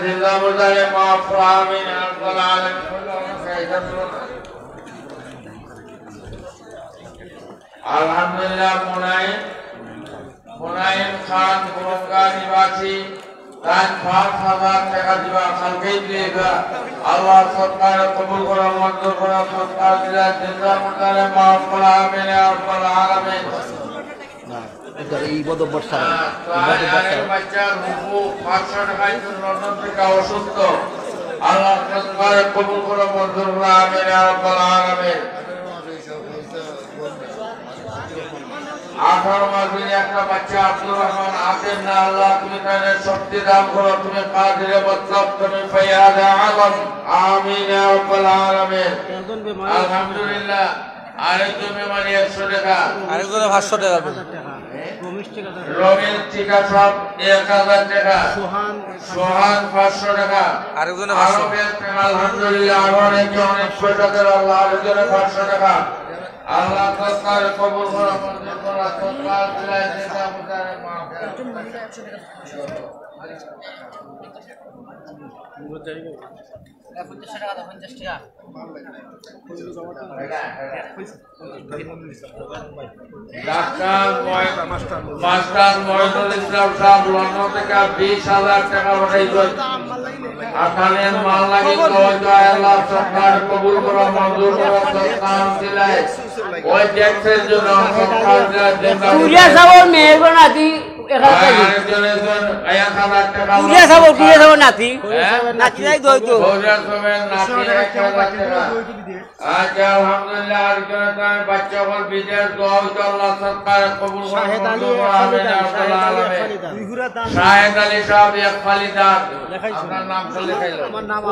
জিন্দা মুর্দারে মাফ করো, আমিন আর রাব্বুল আলামিন। আলহামদুলিল্লাহ মুনাইম খান গুরঙ্গা নিবাসী 5,000 টাকা দিবা কালকেই দিয়েগা। আল্লাহ সরকার কবুল করো, মঞ্জুর করো, সরকার জিন্দা মুর্দারে মাফ করো, আমিন আর রাব্বুল আলামিন। এই বদবর বাচ্চা রুকু 500 টাকায় লন্ডন থেকে অসুস্থ। আল্লাহ সরকার কবুল করো, মঞ্জুর করো, আমিন আর রাব্বুল আলামিন। 18 মাসের একটা বাচ্চা আব্দুর রহমান আতেন না। আল্লাহ তুমি তাদের শক্তি দান করো, তুমি কাদিরে মতলব, তুমি ফায়াদে আলম, আমিন ইয়া রাব্বাল আলামিন। আলহামদুলিল্লাহ আরেকজন বেমারি 100 টাকা। আরেকজনের 500 টাকা। রবিন টিকা সব 1000 টাকা। সোহান 500 টাকা। আরেকজনের 500। আলহামদুলিল্লাহ আরো একজন 100 টাকা। আল্লাহ আরেকজনের 500 টাকা। আল্লাহ সরকার কবুল করো, মঞ্জুর করো, সরকার দিলায় জিন্দা মুর্দারে মাফ মাস্টার মহিদুল ইসলাম সাহেব লন্ডন থেকে 20,000 টাকা পাঠাইছেন। আপনাদের মাল লাগি আল্লাহ সরকার কবুল করো, মঞ্জুর করো, সরকার দিলায় ওই ট্যাক্সের জন্য সরকার তুলিয়া সাবর মেহেরবান নাতি নাতি নাতি নাই দই তো আচ্ছা আলহামদুলিল্লাহ আরেকজন বাচ্চা বল বিদেশ দোয়া আল্লাহ সরকার কবুল করো, আমিন আর রাব্বুল আলামিন। শাহেদ আলী সাহেব এক ফালিদান। আপনার নাম লিখাইলো? আমার নাম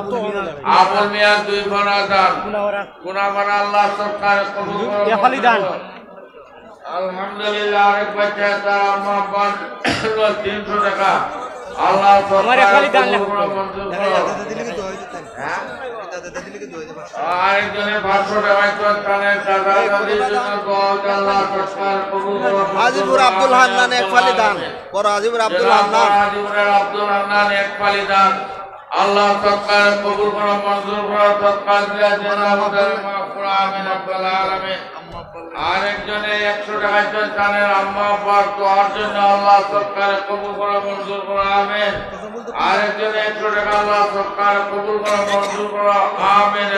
আবুল মিয়া 2 ফরাদান গুনাহগার। আল্লাহ সরকার কবুল করো, ফালিদান। আলহামদুলিল্লাহ আরেক বাচ্চা তার আম্মা আব্বা 300 টাকা। আল্লাহ সরকার কবুল করো, মঞ্জুর করো। আরেকজনের 500 টাকা কানের দাদা দাদির জন্য দোয়া আল্লাহ সরকার কবুল করো। আজিবুর আব্দুল হান্নান এক ফালিদান। পর আজিবুর আব্দুল হান্নান। আজিবুর আব্দুল হান্নান এক ফালিদান। আল্লাহ সরকার কবুল করো, মঞ্জুর করো, সরকার জিন্দা মুর্দারে মাফ করো, আমিন রাব্বুল আলামিন। আরেকজনের 100 টাকা কানের আম্মা আব্বার দোয়ার জন্য আল্লাহ সরকার কবুল করো, মঞ্জুর করো, আমিন। আরেকজনের 100 টাকা। আল্লাহ সরকার কবুল করো, মঞ্জুর করো, আমিন।